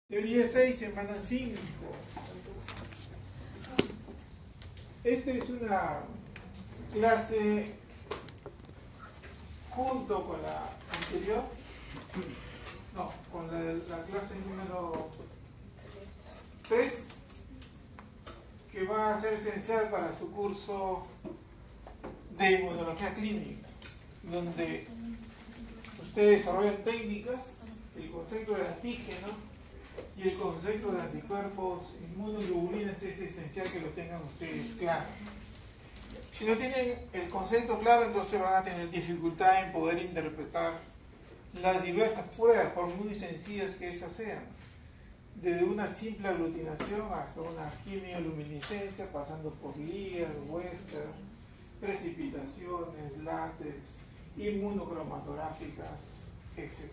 Teoría 6, semana 5. Esta es una clase junto con la anterior, no, con la clase número 3, que va a ser esencial para su curso de inmunología clínica, donde ustedes desarrollan técnicas, el concepto de antígeno y el concepto de anticuerpos inmunoglobulinas. Es esencial que lo tengan ustedes claro. Si no tienen el concepto claro, entonces van a tener dificultad en poder interpretar las diversas pruebas, por muy sencillas que esas sean, desde una simple aglutinación hasta una quimioluminiscencia, pasando por Lear, Wester, precipitaciones, látex, inmunocromatográficas, etc.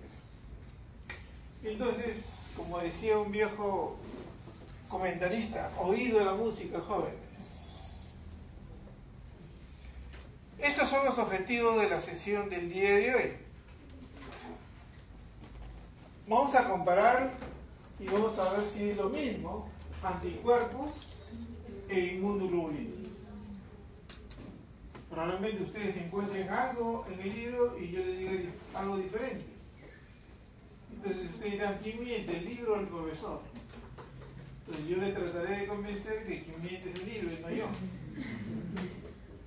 Entonces, como decía un viejo comentarista, oído la música, jóvenes. Estos son los objetivos de la sesión del día de hoy. Vamos a comparar y vamos a ver si es lo mismo anticuerpos e inmunoglobulinas. Probablemente ustedes encuentren algo en el libro y yo les diga algo diferente. Entonces ustedes dirán, ¿quién miente, el libro o el profesor? Entonces yo le trataré de convencer que quien miente es el libro y no yo.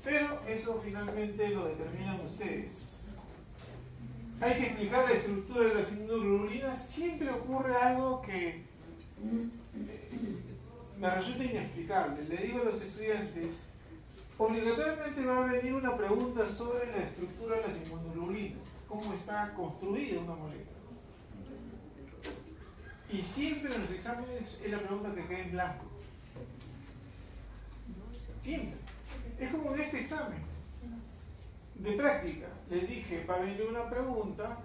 Pero eso finalmente lo determinan ustedes. Hay que explicar la estructura de las inmunoglobulinas. Siempre ocurre algo que me resulta inexplicable. Le digo a los estudiantes, obligatoriamente va a venir una pregunta sobre la estructura de las inmunoglobulinas, cómo está construida una molécula. Y siempre en los exámenes es la pregunta que queda en blanco. Siempre. Es como en este examen de práctica. Les dije, va a venir una pregunta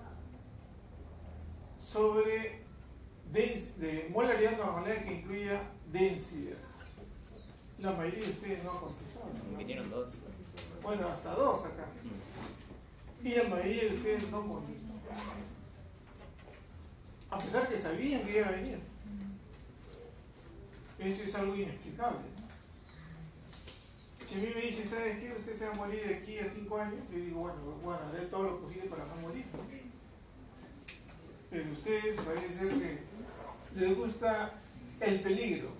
sobre de molaridad, normalidad que incluya densidad. La mayoría de ustedes no ha contestado. ¿No? Vinieron dos. Bueno, hasta dos acá. Y la mayoría de ustedes no contestó. A pesar que sabían que iba a venir. Eso es algo inexplicable, ¿no? Si a mí me dicen, ¿sabes qué? Usted se va a morir de aquí a 5 años. Yo digo, bueno, haré todo lo posible para no morir, ¿no? Pero ustedes parece ser que les gusta el peligro.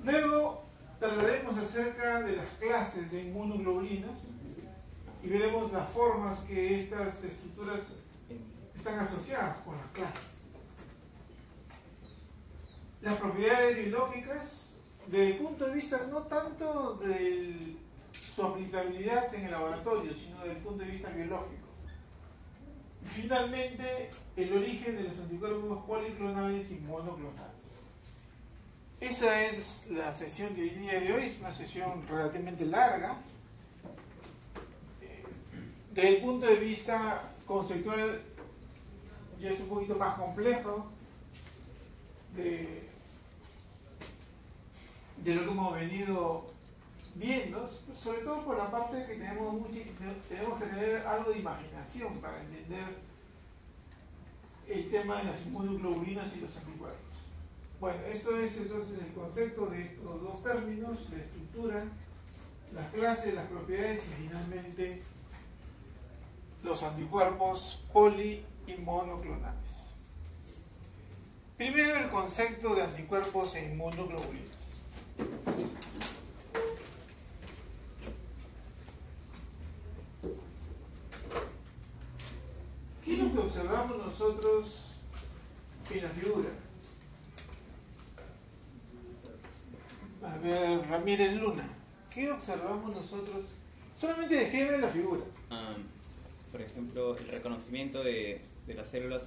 Luego trataremos acerca de las clases de inmunoglobulinas y veremos las formas que estas estructuras están asociadas con las clases. Las propiedades biológicas, desde el punto de vista no tanto de su aplicabilidad en el laboratorio, sino desde el punto de vista biológico. Y finalmente, el origen de los anticuerpos policlonales y monoclonales. Esa es la sesión del día de hoy. Es una sesión relativamente larga. Desde el punto de vista conceptual, ya es un poquito más complejo de lo que hemos venido viendo, sobre todo por la parte que tenemos que tener algo de imaginación para entender el tema de las inmunoglobulinas y los anticuerpos. Bueno, eso es entonces el concepto de estos dos términos: la estructura, las clases, las propiedades y finalmente los anticuerpos poli y monoclonales. Primero, el concepto de anticuerpos e inmunoglobulinas. ¿Qué es lo que observamos nosotros en la figura? A ver, Ramírez Luna, ¿qué observamos nosotros? Solamente describe la figura. Por ejemplo, el reconocimiento de las células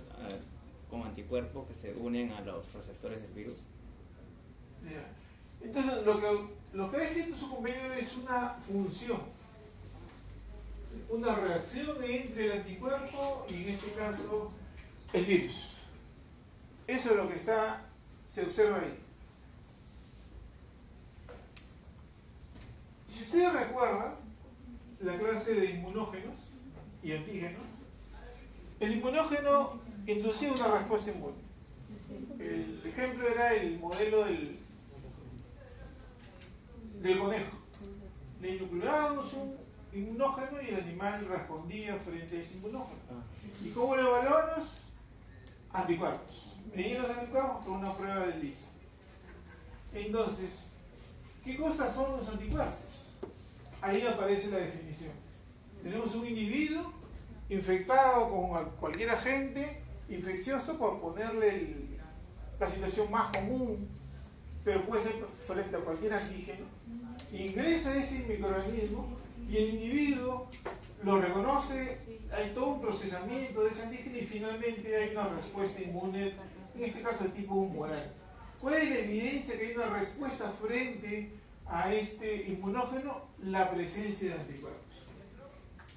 con anticuerpos que se unen a los receptores del virus. Yeah. Entonces, lo que ha escrito su compañero es una función, una reacción entre el anticuerpo y, en este caso, el virus. Eso es lo que se observa ahí. Si ustedes recuerdan la clase de inmunógenos y antígenos, el inmunógeno inducía una respuesta inmune. El ejemplo era el modelo del conejo. Le inoculábamos un inmunógeno y el animal respondía frente a ese inmunógeno. ¿Y cómo lo evaluamos? Anticuerpos. Medían los anticuerpos con una prueba de Lisa. Entonces, ¿qué cosas son los anticuerpos? Ahí aparece la definición. Tenemos un individuo infectado con cualquier agente infeccioso, por ponerle la situación más común, pero puede ser frente a cualquier antígeno. Ingresa ese microorganismo y el individuo lo reconoce, hay todo un procesamiento de ese antígeno y finalmente hay una respuesta inmune, en este caso de tipo humoral. ¿Cuál es la evidencia que hay una respuesta frente a este inmunógeno? La presencia de anticuerpos.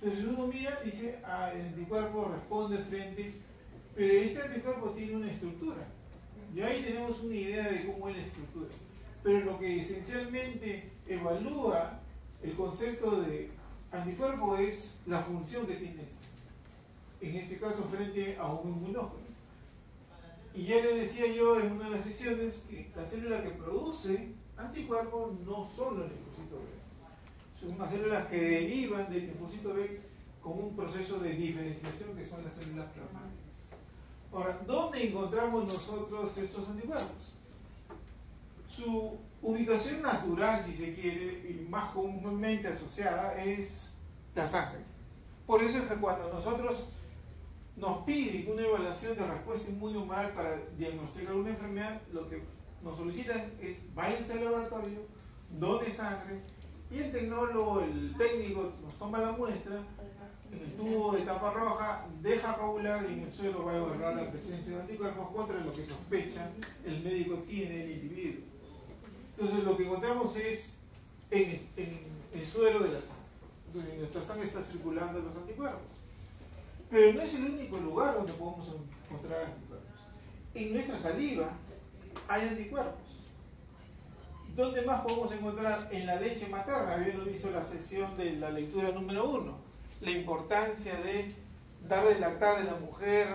Entonces uno mira y dice, el anticuerpo responde frente, pero este anticuerpo tiene una estructura. Y ahí tenemos una idea de cómo es la estructura. Pero lo que esencialmente evalúa el concepto de anticuerpo es la función que tiene este. En este caso frente a un inmunógeno. Y ya les decía yo en una de las sesiones que la célula que produce anticuerpos no son los linfocitos B. Son unas células que derivan del linfocito B con un proceso de diferenciación que son las células plasmáticas. Ahora, ¿dónde encontramos nosotros estos anticuerpos? Su ubicación natural, si se quiere, y más comúnmente asociada, es la sangre. Por eso es que cuando nosotros nos piden una evaluación de respuesta inmune humoral para diagnosticar una enfermedad, lo que nos solicitan es vaya al laboratorio, done sangre, y el tecnólogo, el técnico, nos toma la muestra en el tubo de tapa roja, deja coagular y en el suelo va a evaluar la presencia de anticuerpos contra lo que sospecha el médico tiene el individuo. Entonces lo que encontramos es en el suero de la sangre. Entonces en nuestra sangre está circulando los anticuerpos. Pero no es el único lugar donde podemos encontrar anticuerpos. En nuestra saliva hay anticuerpos. ¿Dónde más podemos encontrar? En la leche materna. Habíamos visto la sesión de la lectura número 1. La importancia de dar de lactar a la mujer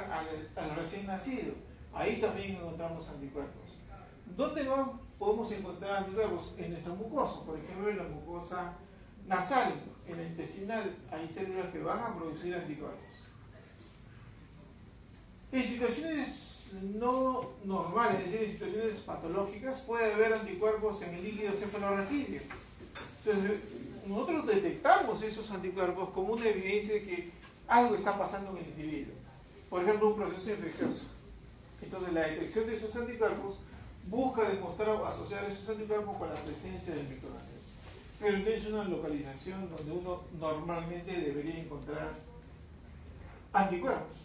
al recién nacido. Ahí también encontramos anticuerpos. ¿Dónde más podemos encontrar anticuerpos? En nuestra mucosa. Por ejemplo, en la mucosa nasal, en la intestinal, hay células que van a producir anticuerpos. En situaciones no normales, es decir, en situaciones patológicas, puede haber anticuerpos en el líquido cefalorraquídeo. Entonces, nosotros detectamos esos anticuerpos como una evidencia de que algo está pasando en el individuo. Por ejemplo, un proceso infeccioso. Entonces, la detección de esos anticuerpos busca demostrar o asociar esos anticuerpos con la presencia del microorganismo. Pero no es una localización donde uno normalmente debería encontrar anticuerpos.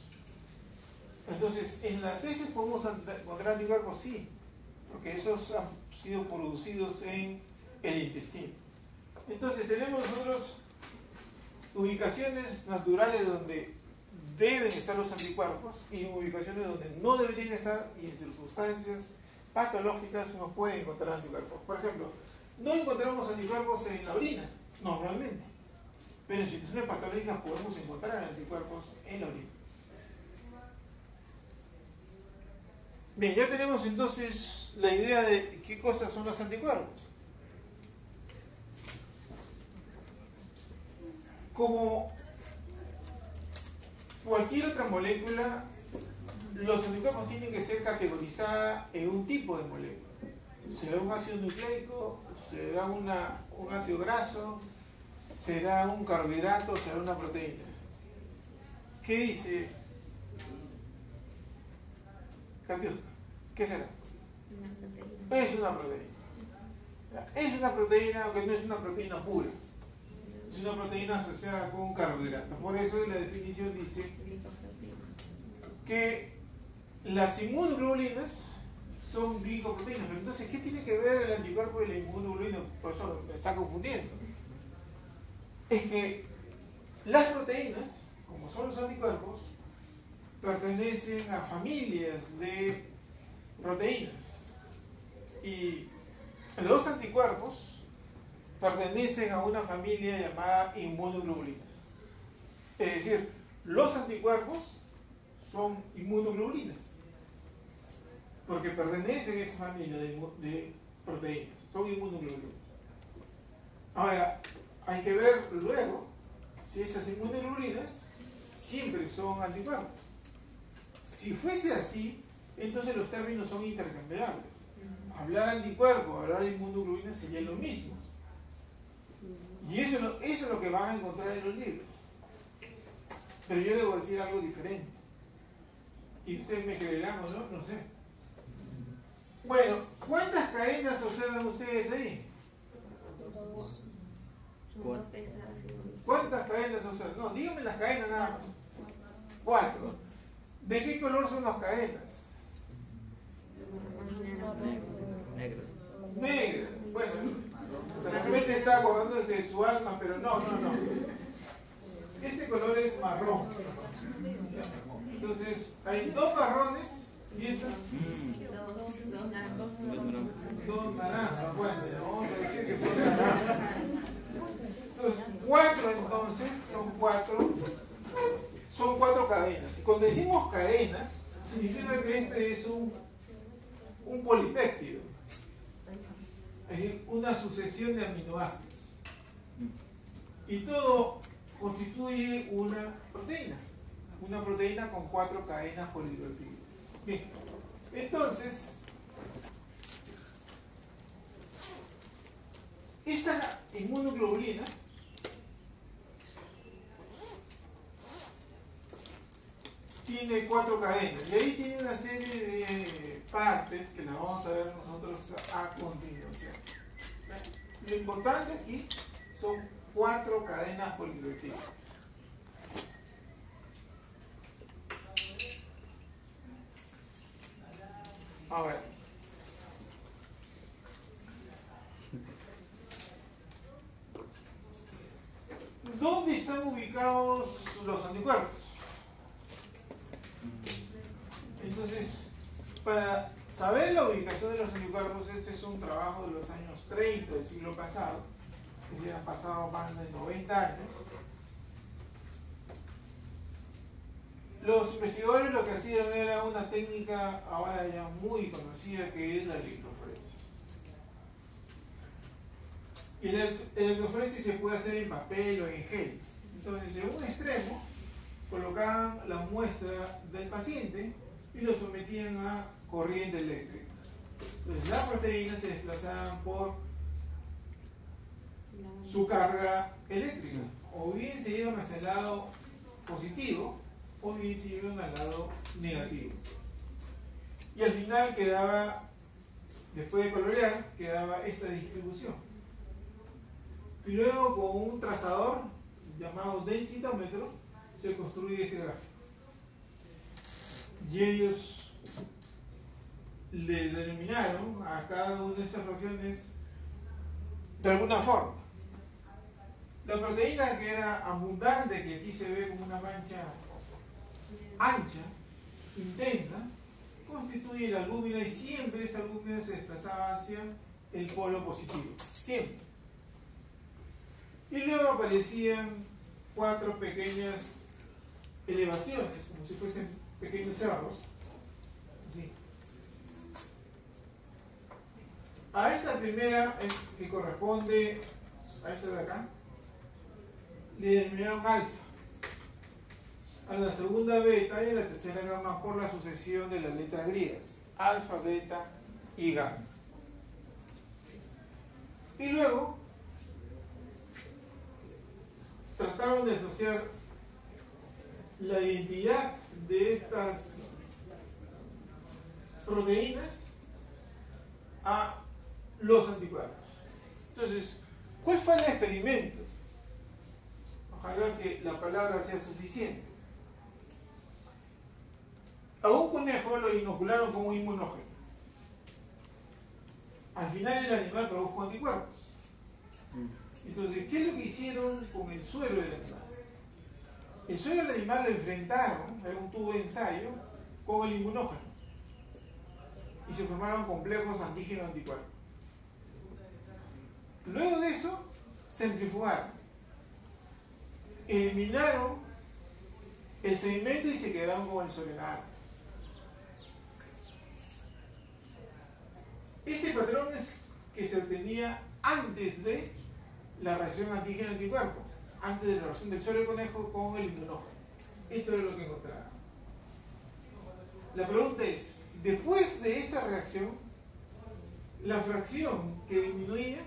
Entonces, en las heces podemos encontrar anticuerpos, sí, porque esos han sido producidos en el intestino. Entonces, tenemos nosotros ubicaciones naturales donde deben estar los anticuerpos y ubicaciones donde no deberían estar, y en circunstancias patológicas uno puede encontrar anticuerpos. Por ejemplo, no encontramos anticuerpos en la orina, normalmente, pero en situaciones patológicas podemos encontrar anticuerpos en la orina. Bien, ya tenemos entonces la idea de qué cosas son los anticuerpos. Como cualquier otra molécula, los anticuerpos tienen que ser categorizados en un tipo de molécula. Será un ácido nucleico, será un ácido graso, será un carbohidrato, será una proteína. ¿Qué dice? ¿Qué será? Es una proteína. Es una proteína, aunque no es una proteína pura. Es una proteína asociada con un carbohidrato. Por eso la definición dice que las inmunoglobulinas son glicoproteínas. Pero entonces, ¿qué tiene que ver el anticuerpo y la inmunoglobulina? Por eso me está confundiendo. Es que las proteínas, como son los anticuerpos, pertenecen a familias de proteínas. Y los anticuerpos pertenecen a una familia llamada inmunoglobulinas. Es decir, los anticuerpos son inmunoglobulinas. porque pertenecen a esa familia de proteínas, son inmunoglobulinas. Ahora, hay que ver luego si esas inmunoglobulinas siempre son anticuerpos. Si fuese así, entonces los términos son intercambiables. Hablar anticuerpo, hablar de inmunoglobulina sería lo mismo. Y eso es lo que van a encontrar en los libros. Pero yo les voy a decir algo diferente. Y ustedes me creerán o no, no sé. Bueno, ¿cuántas cadenas observan ustedes ahí? ¿Cuántas cadenas observan? No, díganme las cadenas nada más. 4. ¿De qué color son las cadenas? Negro. Negras. Bueno, de repente está acordándose de su alma, pero no. Este color es marrón. Entonces, hay 2 marrones y estas son naranjas. Bueno, vamos a decir que son naranjas. Entonces, 4 entonces, son 4 cadenas. Y cuando decimos cadenas, significa que este es un polipéptido. Es decir, una sucesión de aminoácidos. Y todo constituye una proteína con 4 cadenas polipéptidas. Bien, entonces, esta inmunoglobulina tiene 4 cadenas y ahí tiene una serie de partes que la vamos a ver nosotros a continuación. Lo importante aquí son 4 cadenas polipépticas. Ahora, ¿dónde están ubicados los anticuerpos? Entonces, para saber la ubicación de los anticuerpos, este es un trabajo de los años 30 del siglo pasado, que ya han pasado más de 90 años. Los investigadores lo que hacían era una técnica ahora ya muy conocida, que es la electroforesis. Y la electroforesis se puede hacer en papel o en gel. Entonces, en un extremo colocaban la muestra del paciente y lo sometían a corriente eléctrica. Entonces, las proteínas se desplazaban por su carga eléctrica. O bien se iban hacia el lado positivo, o bien se iban al lado negativo. Y al final quedaba, después de colorear, quedaba esta distribución. Y luego con un trazador llamado densitómetro se construye este gráfico. Y ellos le denominaron a cada una de esas regiones de alguna forma. La proteína que era abundante, que aquí se ve como una mancha ancha, intensa, constituye la albúmina, y siempre esta albúmina se desplazaba hacia el polo positivo, siempre. Y luego aparecían 4 pequeñas elevaciones, como si fuesen pequeños cerros. Así. A esta primera, que corresponde a esta de acá, le denominaron alfa. A la segunda beta y a la tercera gamma por la sucesión de las letras griegas, alfa, beta y gamma. Y luego trataron de asociar la identidad de estas proteínas a los anticuerpos. Entonces, ¿cuál fue el experimento? Ojalá que la palabra sea suficiente. A un conejo lo inocularon como inmunógeno. Al final el animal produjo anticuerpos. Entonces, ¿qué es lo que hicieron con el suero del animal? El suero del animal lo enfrentaron, era un tubo de ensayo, con el inmunógeno. Y se formaron complejos antígeno-anticuerpo. Luego de eso, centrifugaron. Eliminaron el sedimento y se quedaron con el suero. patrones que se obtenía antes de la reacción antígeno-anticuerpo, antes de la reacción del suero de conejo con el inmunógeno. Esto es lo que encontraba. La pregunta es, después de esta reacción, la fracción que disminuía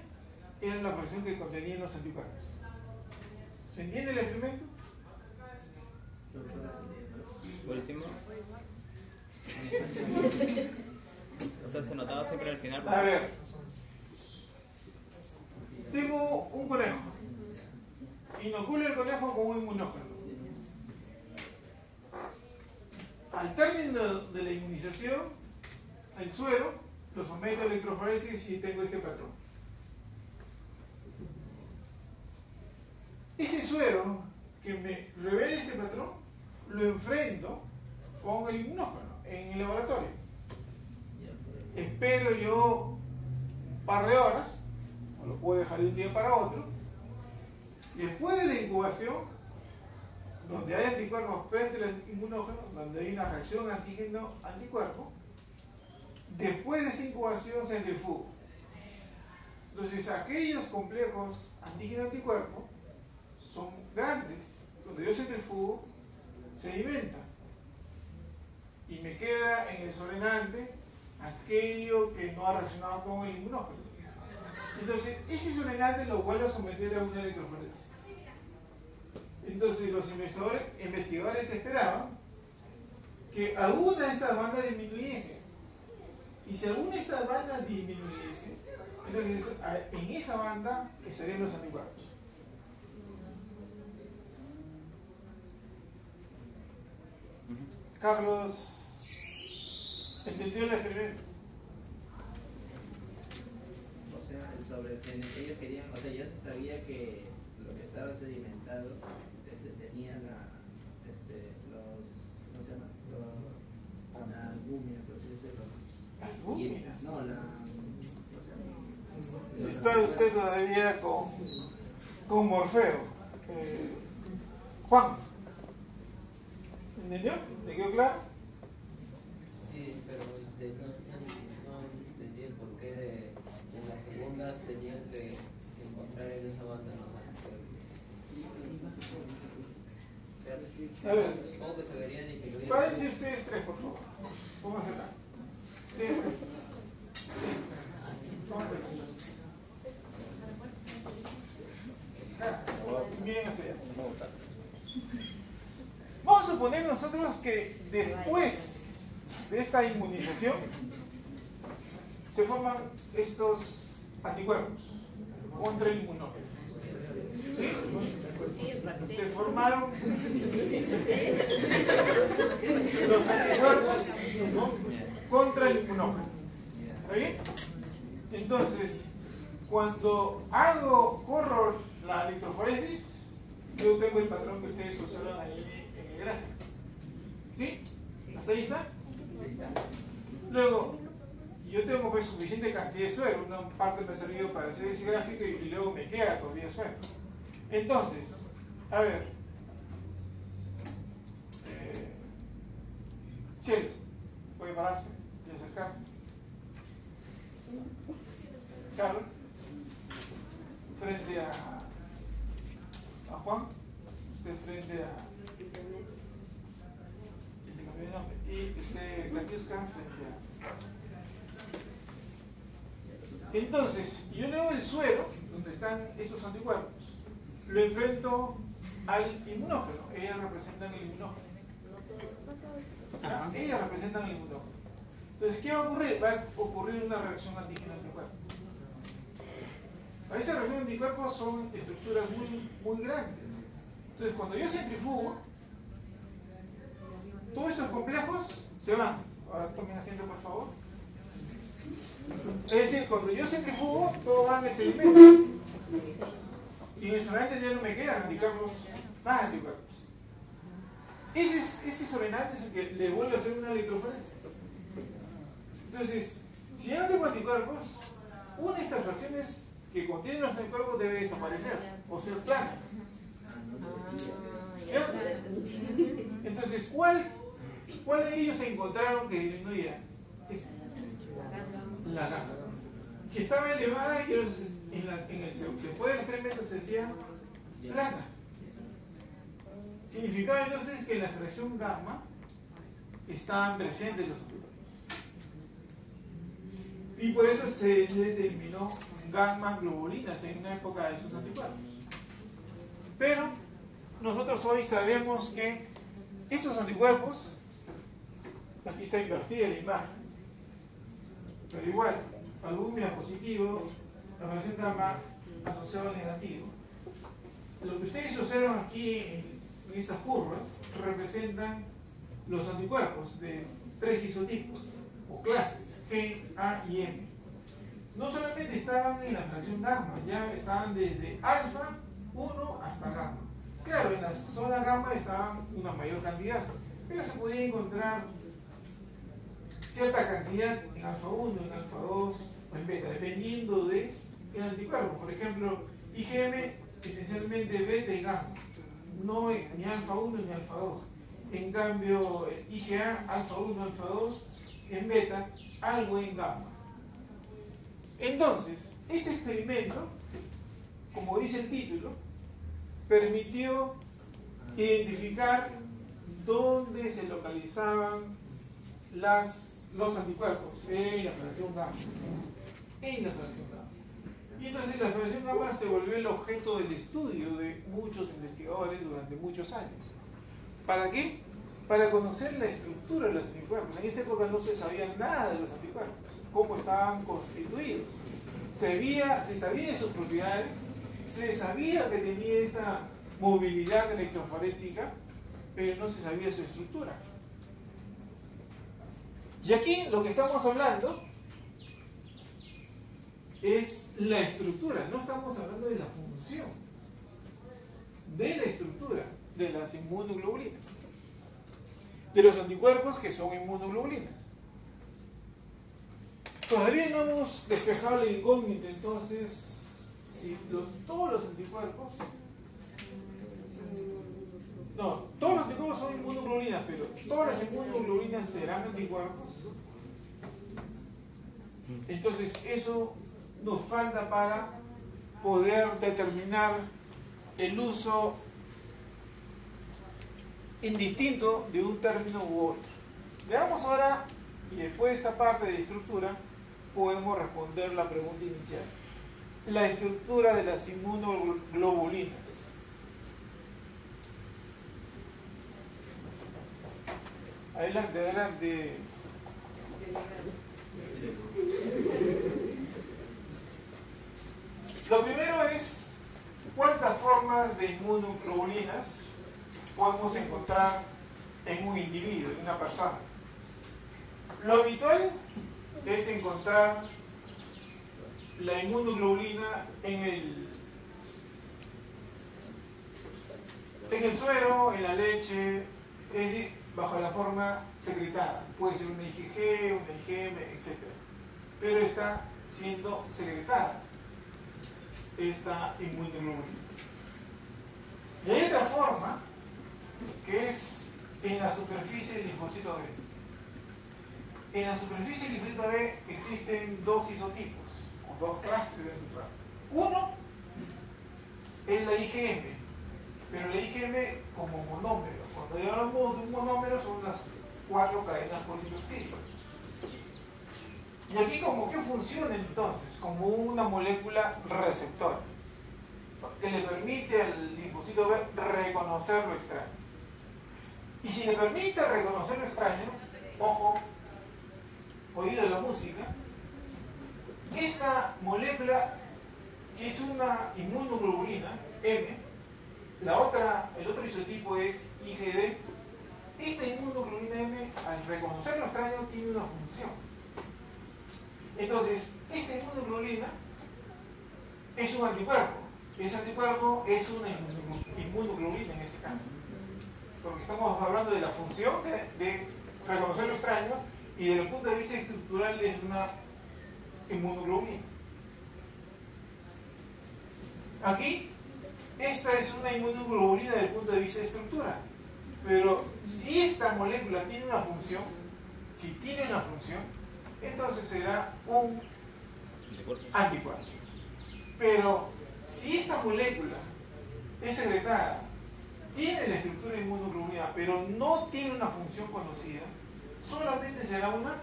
era la fracción que contenían los anticuerpos. ¿Se entiende el experimento? Último. O sea, se notaba siempre al final. A ver, tengo un conejo. Inoculo el conejo con un inmunógeno. Al término de la inmunización, el suero lo someto a electroforesis y tengo este patrón. Ese suero que me revela este patrón, lo enfrento con el inmunógeno en el laboratorio. Espero yo un par de horas, o lo puedo dejar de un día para otro, y después de la incubación, donde hay anticuerpos frente al inmunógeno, donde hay una reacción antígeno-anticuerpo, después de esa incubación se centrifuga. Entonces, aquellos complejos antígeno-anticuerpo son grandes. Cuando yo centrifugo, sedimentan. Y me queda en el solvente aquello que no ha reaccionado con el inmunógeno. Entonces, ese solvente lo vuelvo a someter a una electroforesis. Entonces, los investigadores esperaban que alguna de estas bandas disminuyese. Y si alguna de estas bandas disminuyese, entonces en esa banda estarían los anticuerpos. Carlos, ¿entendió el experimento? O sea, ellos querían, o sea, ya se sabía que lo que estaba sedimentado tenía ¿cómo se llama? La albúmina, por así decirlo. ¿Albúmina? No, Está usted todavía con Morfeo. Juan, ¿entendió? ¿Le quedó claro? Sí, pero no entendí el porqué en la segunda tenían que encontrar en esa banda los anticuerpos. A ver, Supongo que se verían disminuidos. párense ustedes tres, por favor. Pónganse acá. Ustedes tres. Sí. Pónganse acá. Miren hacia allá. Vamos a suponer nosotros que después de esta inmunización se forman estos anticuerpos contra el inmunógeno. ¿Sí? Se formaron los anticuerpos contra el inmunógeno. ¿Está bien? Entonces, cuando corro la electroforesis, yo tengo el patrón que ustedes observan ahí en el gráfico. ¿Sí? ¿Hasta ahí está? Luego, yo tengo pues suficiente cantidad de suero, una parte me ha servido para hacer ese gráfico y luego me queda todavía suero. Entonces, a ver, Cielo, puede pararse y acercarse. Carlos, frente a Juan, usted frente a y usted Katiuska frente a. Entonces, yo leo el suero, donde están esos anticuerpos, lo enfrento al inmunógeno. Ellas representan el inmunógeno. Ellas representan el inmunógeno. Entonces, ¿qué va a ocurrir? Va a ocurrir una reacción antígeno-anticuerpo. Esa reacción de anticuerpos son estructuras muy grandes. Entonces, cuando yo centrifugo, todos esos complejos se van. Ahora tomen asiento, por favor. Es decir, cuando yo centrifugo, todo va en el sedimento. Y en el solvente ya no me quedan anticuerpos, más anticuerpos. Ese solvente es el que le vuelve a hacer una electroforesis. Entonces, si yo no tengo anticuerpos, una de estas fracciones que contienen los anticuerpos debe desaparecer o ser plana. ¿Cierto? Entonces, ¿cuál de ellos se encontraron que disminuía? La gamma. que estaba elevada y después del experimento se decía plana. Significaba entonces que en la fracción gamma estaban presentes los anticuerpos. Y por eso se determinó gamma globulinas en una época de esos anticuerpos. Pero nosotros hoy sabemos que estos anticuerpos, aquí está invertida la imagen, pero igual, albúmina positivo, la fracción gamma asociada al negativo. Lo que ustedes observan aquí en estas curvas representan los anticuerpos de 3 isotipos o clases, G, A y M. No solamente estaban en la fracción gamma, ya estaban desde alfa 1 hasta gamma. Claro, en la zona gamma estaban una mayor cantidad, pero se podía encontrar cierta cantidad en alfa 1, en alfa 2 o en beta, dependiendo del anticuerpo. Por ejemplo, IgM esencialmente beta y gamma, no ni alfa 1 ni alfa 2. En cambio, el IgA, alfa 1, alfa 2, en beta, algo en gamma. Entonces, este experimento, como dice el título, permitió identificar dónde se localizaban los anticuerpos en la fracción gamma. En la fracción gamma. Y entonces la fracción gamma se volvió el objeto del estudio de muchos investigadores durante muchos años. ¿Para qué? Para conocer la estructura de los anticuerpos. En esa época no se sabía nada de los anticuerpos, cómo estaban constituidos. Se sabía de sus propiedades, se sabía que tenía esta movilidad electroforética, pero no se sabía su estructura. Y aquí lo que estamos hablando es la estructura, no estamos hablando de la función, de la estructura de las inmunoglobulinas, de los anticuerpos que son inmunoglobulinas. Todavía no hemos despejado la incógnita, entonces, si todos los anticuerpos, no, todos los anticuerpos son inmunoglobulinas, pero todas las inmunoglobulinas serán anticuerpos. Entonces, eso nos falta para poder determinar el uso indistinto de un término u otro. Veamos ahora, y después de esta parte de estructura, podemos responder la pregunta inicial. La estructura de las inmunoglobulinas. Adelante, adelante. Lo primero es cuántas formas de inmunoglobulinas podemos encontrar en un individuo, en una persona. Lo habitual es encontrar la inmunoglobulina en el suero, en la leche, es decir, bajo la forma secretada. Puede ser una IgG, una IgM, etc. Pero está siendo secretada esta inmunoglobulina. Y hay otra forma que es en la superficie del linfocito B. En la superficie del linfocito B existen dos isotipos, o dos clases de anticuerpos. Uno es la IgM, pero la IgM como monómero. Cuando ya hablamos de un monómero son las 4 cadenas polipeptídicas. Y aquí como que funciona entonces, como una molécula receptora, que le permite al linfocito B reconocer lo extraño. Y si le permite reconocer lo extraño, ojo, oído la música, esta molécula, que es una inmunoglobulina, M, el otro isotipo es IgD, esta inmunoglobulina M, al reconocer lo extraño, tiene una función. Entonces, esta inmunoglobulina es un anticuerpo. Ese anticuerpo es una inmunoglobulina en este caso. Porque estamos hablando de la función de reconocer lo extraño y desde el punto de vista estructural es una inmunoglobulina. Aquí, esta es una inmunoglobulina desde el punto de vista de estructura. Pero si esta molécula tiene una función, entonces será un anticuerpos. Pero si esta molécula es secretada, tiene la estructura de inmunoglobulina, pero no tiene una función conocida, solamente será una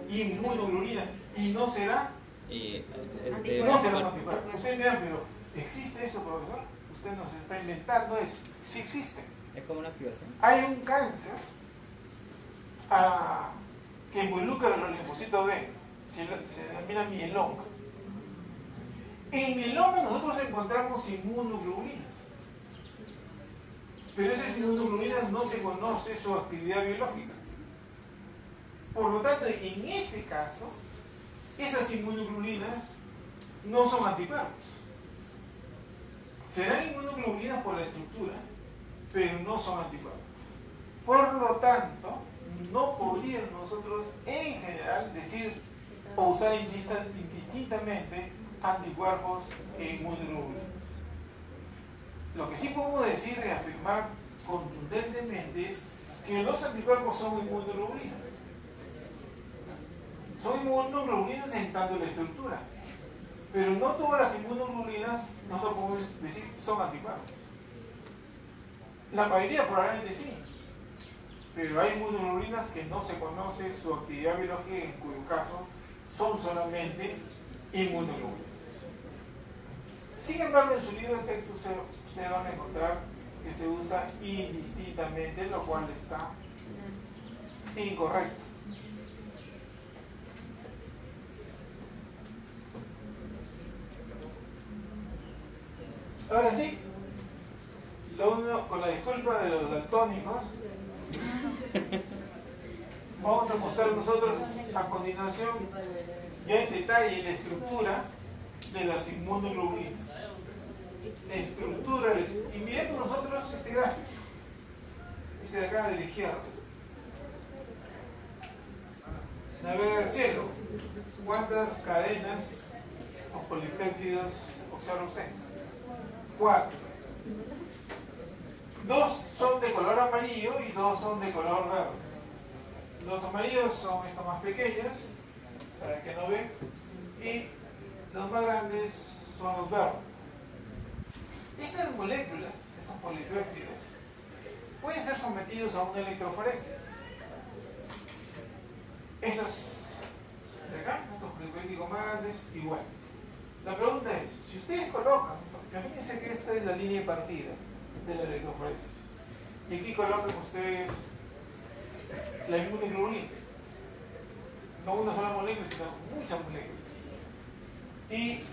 inmunoglobulina y no será no será un anticuerpo. Ustedes dirán, pero ¿existe eso, profesor? Usted nos está inventando eso. Sí existe. Es como una activación. Hay un cáncer que involucra el linfocito B, se denomina mieloma. En mieloma nosotros encontramos inmunoglobulinas, pero esas inmunoglobulinas no se conoce su actividad biológica. Por lo tanto, en ese caso, esas inmunoglobulinas no son anticuerpos. Serán inmunoglobulinas por la estructura, pero no son anticuerpos. Por lo tanto, no podríamos nosotros en general decir o usar indistintamente anticuerpos e inmunoglobulinas. Lo que sí podemos decir y afirmar contundentemente es que los anticuerpos son inmunoglobulinas. Son inmunoglobulinas en tanto la estructura, pero no todas las inmunoglobulinas, no lo podemos decir, son anticuerpos. La mayoría probablemente sí, pero hay inmunoglobulinas que no se conoce su actividad biológica, en cuyo caso son solamente inmunoglobulinas. Sin embargo, en su libro de texto ustedes van a encontrar que se usa indistintamente, lo cual está incorrecto. Ahora sí, con la disculpa de los daltónicos, vamos a mostrar nosotros a continuación ya en detalle la estructura de las inmunoglobulinas. La estructura, y miremos nosotros este gráfico, este de acá de la izquierda. A ver, cielo, ¿cuántas cadenas o polipéptidos observa usted? 4. 2 son de color amarillo y 2 son de color verde. Los amarillos son estos más pequeños, para que no ven, y los más grandes son los verdes. Estas moléculas, estos polipéptidos, pueden ser sometidos a una electroforesis. Esos de acá, estos polipéptidos más grandes, igual. La pregunta es, si ustedes colocan, imagínense que esta es la línea de partida de la electroforesis, y aquí colocan ustedes la inmunoglobulina, no una sola molécula, sino muchas moléculas, y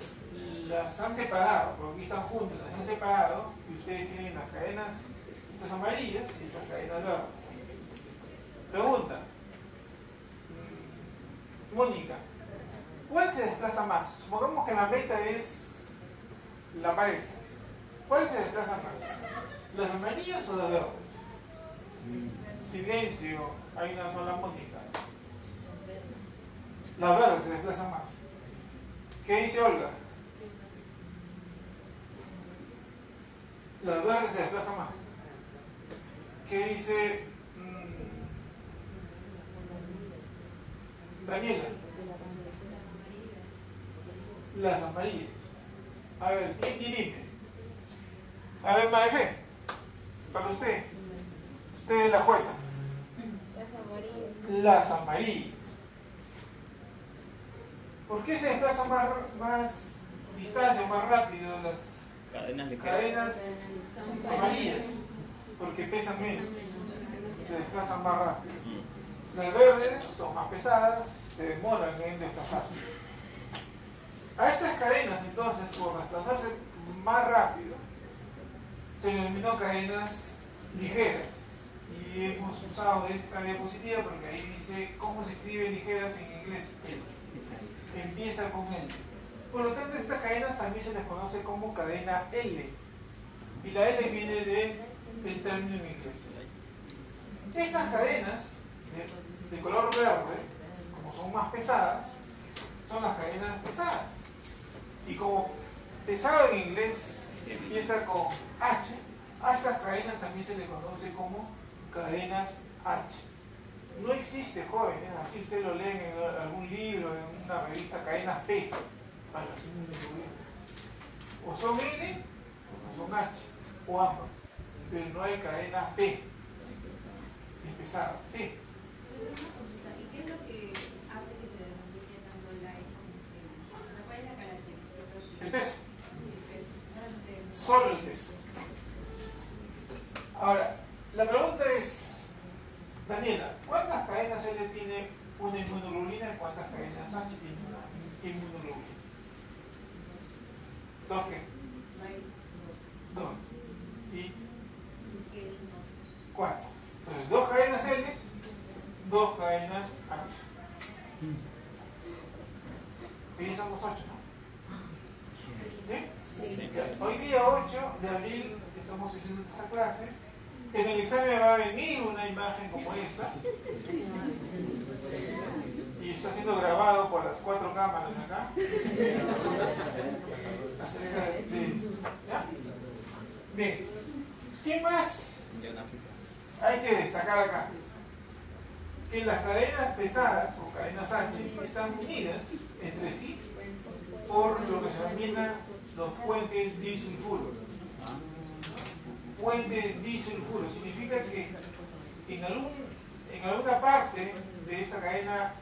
las han separado, porque aquí están juntas, las han separado, y ustedes tienen las cadenas, estas amarillas y estas cadenas verdes. Pregunta, Mónica, ¿cuál se desplaza más? Supongamos que la meta es la pared. ¿Cuál se desplaza más? ¿Las amarillas o las verdes? Silencio, hay una sola Mónica. Las verdes se desplazan más. ¿Qué dice Olga? Las verdes se desplazan más. ¿Qué dice Daniela? Las amarillas. A ver, ¿quién dirime? A ver, Marife, para usted. Usted es la jueza. Las amarillas. ¿Por qué se desplazan más distancia, más rápido las cadenas amarillas? Porque pesan menos. Se desplazan más rápido. Las verdes son más pesadas, se demoran en desplazarse. A estas cadenas, entonces, por desplazarse más rápido, se denominó cadenas ligeras. Y hemos usado esta diapositiva porque ahí dice cómo se escribe ligeras en inglés. Empieza con L. Por lo tanto, estas cadenas también se les conoce como cadena L. Y la L viene del término en inglés. Estas cadenas de color verde, como son más pesadas, son las cadenas pesadas. Y como pesado en inglés empieza con H, a estas cadenas también se le conoce como cadenas H. No existe, jóvenes, así usted lo lee en algún libro, en una revista cadena P para las inmunoglobulinas. O son N o son H, o ambas. Pero no hay cadena P. Es pesada, ¿sí? Pues una consulta, ¿y qué es lo que hace que se desarrolle tanto el iPhone? O sea, ¿cuál es la característica? El peso. El peso, solamente eso. Solo el peso. Ahora, la pregunta es, Daniela, ¿cuántas cadenas L tiene una inmunoglobulina y cuántas cadenas H tiene una inmunoglobulina? ¿Dos qué? No hay Dos. ¿Y que no. cuatro? Entonces, dos cadenas L, dos cadenas H. Y somos 8, ¿no? ¿Sí? Sí. Hoy día 8 de abril estamos haciendo esta clase. En el examen va a venir una imagen como esta y está siendo grabado por las 4 cámaras acá acerca de esto. ¿Ya? Bien, ¿qué más hay que destacar acá? Que las cadenas pesadas o cadenas H están unidas entre sí por lo que se denomina los puentes disulfuro. Puente disulfuro significa que en alguna parte de esta cadena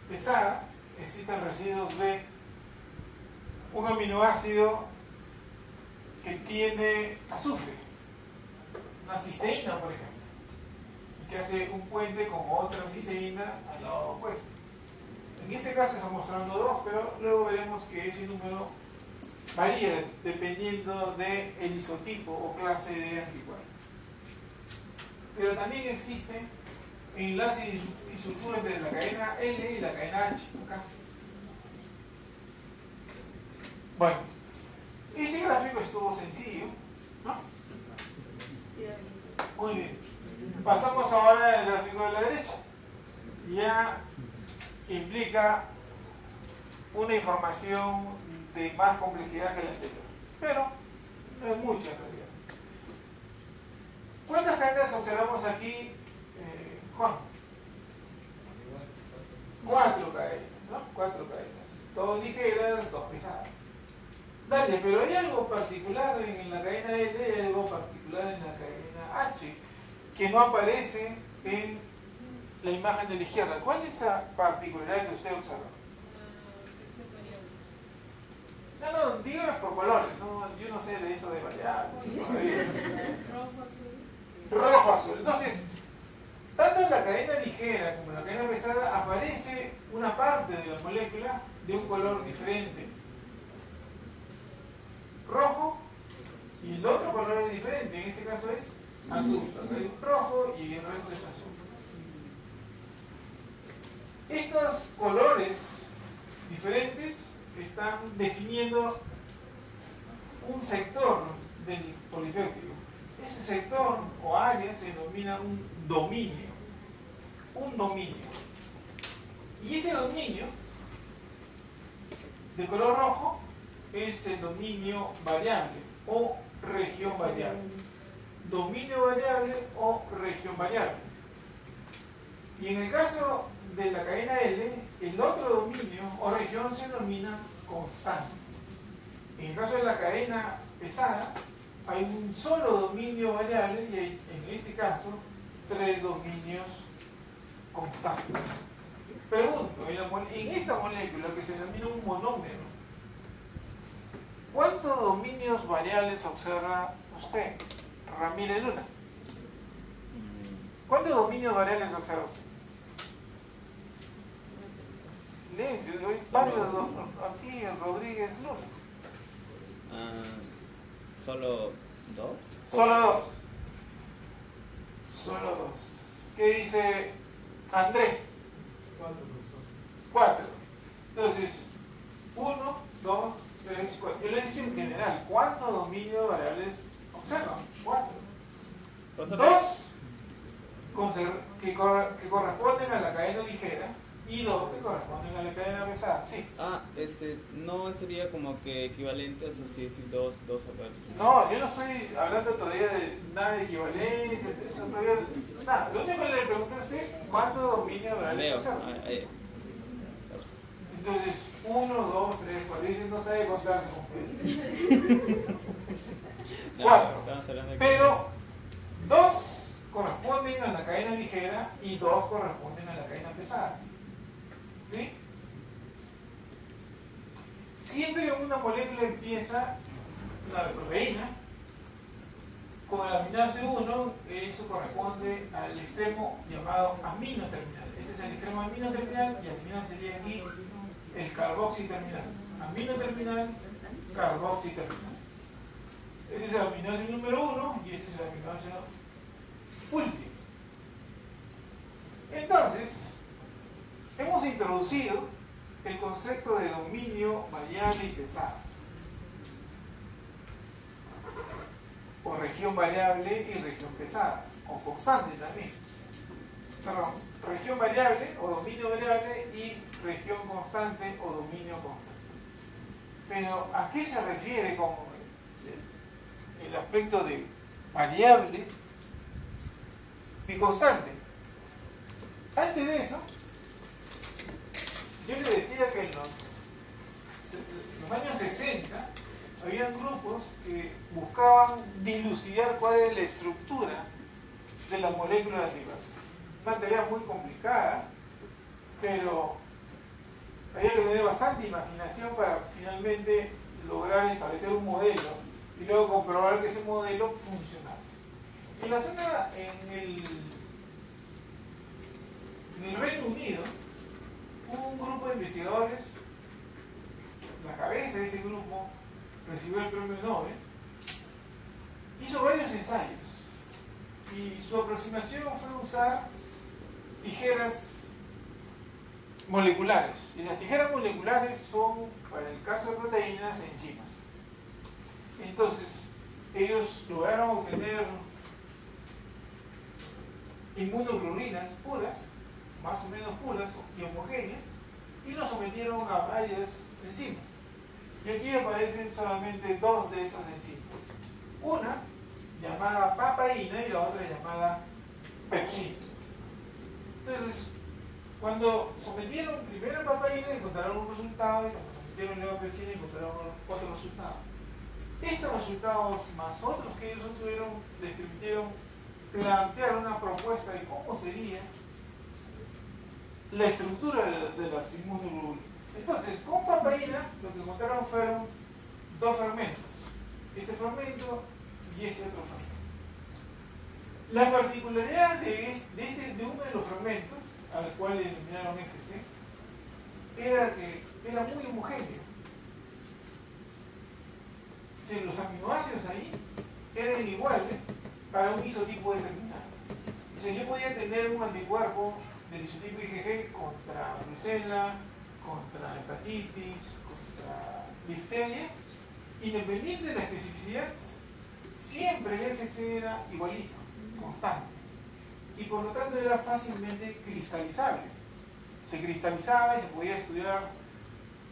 pesada existen residuos de un aminoácido que tiene azufre, una cisteína, por ejemplo, y que hace un puente con otra cisteína al lado opuesto. En este caso estamos mostrando 2, pero luego veremos que ese número varía dependiendo del isotipo o clase de anticuerpo. Pero también existen enlaces disulfuros entre la cadena L y la cadena H. Acá. Bueno, ese gráfico estuvo sencillo, ¿no? Muy bien. Pasamos ahora al gráfico de la derecha. Ya implica una información de más complejidad que la anterior, pero no es mucha en realidad. ¿Cuántas cadenas observamos aquí, Juan? 4 cadenas, ¿no? 4 cadenas. 2 ligeras, 2 pesadas. Dale, pero hay algo particular en la cadena L y hay algo particular en la cadena H que no aparece en la imagen de la izquierda. ¿Cuál es esa particularidad que usted observa? No, dígame por colores, no, yo no sé de eso de variables. Rojo, azul. Rojo, azul. Entonces, tanto en la cadena ligera como en la cadena pesada aparece una parte de la molécula de un color diferente. Rojo, y el otro color es diferente, en este caso es azul. Hay rojo y el resto es azul. Estos colores diferentes están definiendo un sector del polipéptido. Ese sector o área se denomina un dominio. Un dominio. Y ese dominio de color rojo es el dominio variable o región variable. Dominio variable o región variable. Y en el caso de la cadena L, el otro dominio o región se denomina constante. En el caso de la cadena pesada, hay un solo dominio variable y hay, en este caso, 3 dominios constantes. Pregunto, en esta molécula que se denomina un monómero, ¿cuántos dominios variables observa usted, Ramírez Luna? ¿Cuántos dominios variables observa usted? Silencio, hay varios aquí, Rodríguez Luna. ¿Solo 2? Solo 2. Solo 2. ¿Qué dice André? 4. Entonces, 1, 2, 3, 4. Yo le he dicho en general, ¿cuántos dominios variables observan? 4. 2 que corresponden a la cadena ligera y 2 que corresponden a la cadena pesada. Sí. No sería como que equivalente, o sea, si es 2 aparte. No, yo no estoy hablando todavía de nada de equivalencia, eso todavía, nada. Lo único que le pregunté a usted, ¿cuántos dominios variables observan? Entonces, 1, 2, 3, 4, dicen no sabe contar, son 4. Estamos hablando de Pero 2 corresponden a la cadena ligera y 2 corresponden a la cadena pesada. ¿Sí? Siempre una molécula empieza, la proteína, con el aminoácido 1, eso corresponde al extremo llamado amino terminal. Este es el extremo amino terminal y al final sería aquí el carboxi terminal. Amino terminal, carboxi terminal. Este es el aminoácido número 1 y este es el aminoácido último. Entonces, hemos introducido el concepto de dominio variable y pesado, o región variable y región pesada, o constante también. Perdón, región variable o dominio variable y región constante o dominio constante. Pero ¿a qué se refiere con el aspecto de variable y constante? Antes de eso, yo le decía que en los años 60 había grupos que buscaban dilucidar cuál es la estructura de la molécula de anticuerpos. Una tarea muy complicada, pero había que tener bastante imaginación para finalmente lograr establecer un modelo y luego comprobar que ese modelo funcionase. En la zona, en el Reino Unido, hubo un grupo de investigadores, la cabeza de ese grupo recibió el premio Nobel, hizo varios ensayos y su aproximación fue usar tijeras moleculares. Y las tijeras moleculares son, para el caso de proteínas, enzimas. Entonces, ellos lograron obtener inmunoglobulinas puras, más o menos puras y homogéneas, y los sometieron a varias enzimas. Y aquí aparecen solamente 2 de esas enzimas. Una llamada papaína y la otra llamada pepsina. Entonces, cuando sometieron primero a papaína encontraron un resultado y cuando sometieron luego a pepsina encontraron otro resultado. Estos resultados más otros que ellos tuvieron les permitieron plantear una propuesta de cómo sería la estructura de las inmunoglobulinas. Entonces, con papaína lo que encontraron fueron 2 fragmentos, este fragmento y este otro fragmento. La particularidad de uno de los fragmentos, al cual eliminaron FC, era que era muy homogéneo. O sea, los aminoácidos ahí eran iguales para un isotipo determinado. O sea, yo podía tener un anticuerpo del isotipo IgG contra brucela, contra hepatitis, contra difteria, independiente de la especificidad, siempre el FC era igualito, constante. Y por lo tanto era fácilmente cristalizable. Se cristalizaba y se podía estudiar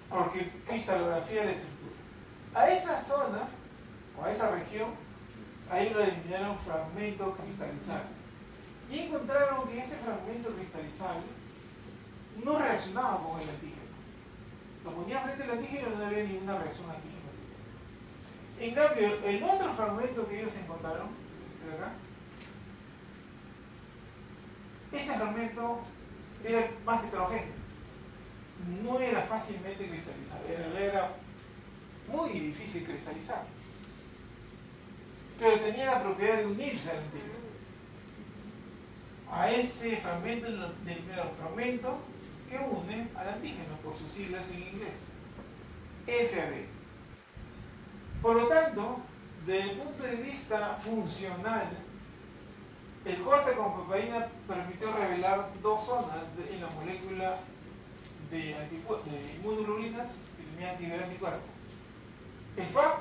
porque cristalografía de la estructura. A esa zona, o a esa región, ahí lo denominaron fragmento cristalizable. Y encontraron que este fragmento cristalizable no reaccionaba con el antígeno. Lo ponía frente al antígeno y no había ninguna reacción antígeno. En cambio, el otro fragmento que ellos encontraron, que es este de acá, este fragmento era más heterogéneo. No era fácilmente cristalizable, era muy difícil cristalizar. Pero tenía la propiedad de unirse al antígeno. A ese fragmento del fragmento que une al antígeno, por sus siglas en inglés, FAB. Por lo tanto, desde el punto de vista funcional, el corte con papaína permitió revelar 2 zonas en la molécula de inmunoglobulinas que tenían actividad de anticuerpo. El FAB,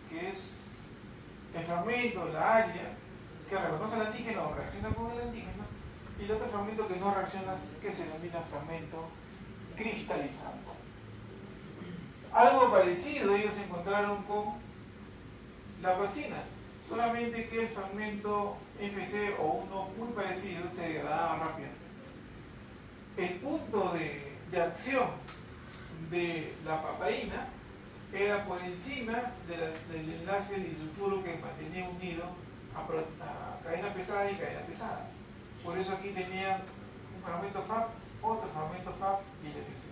que es el fragmento, la área que reconoce el antígeno o reacciona con el antígeno, y el otro fragmento que no reacciona, que se denomina fragmento cristalizado. Algo parecido ellos encontraron con la vaccina, solamente que el fragmento FC o uno muy parecido se degradaba rápidamente. El punto de acción de la papaína era por encima del enlace disulfuro que mantenía unido a cadena pesada y cadena pesada. Por eso aquí tenían un fragmento FAP, otro fragmento FAP y el FC.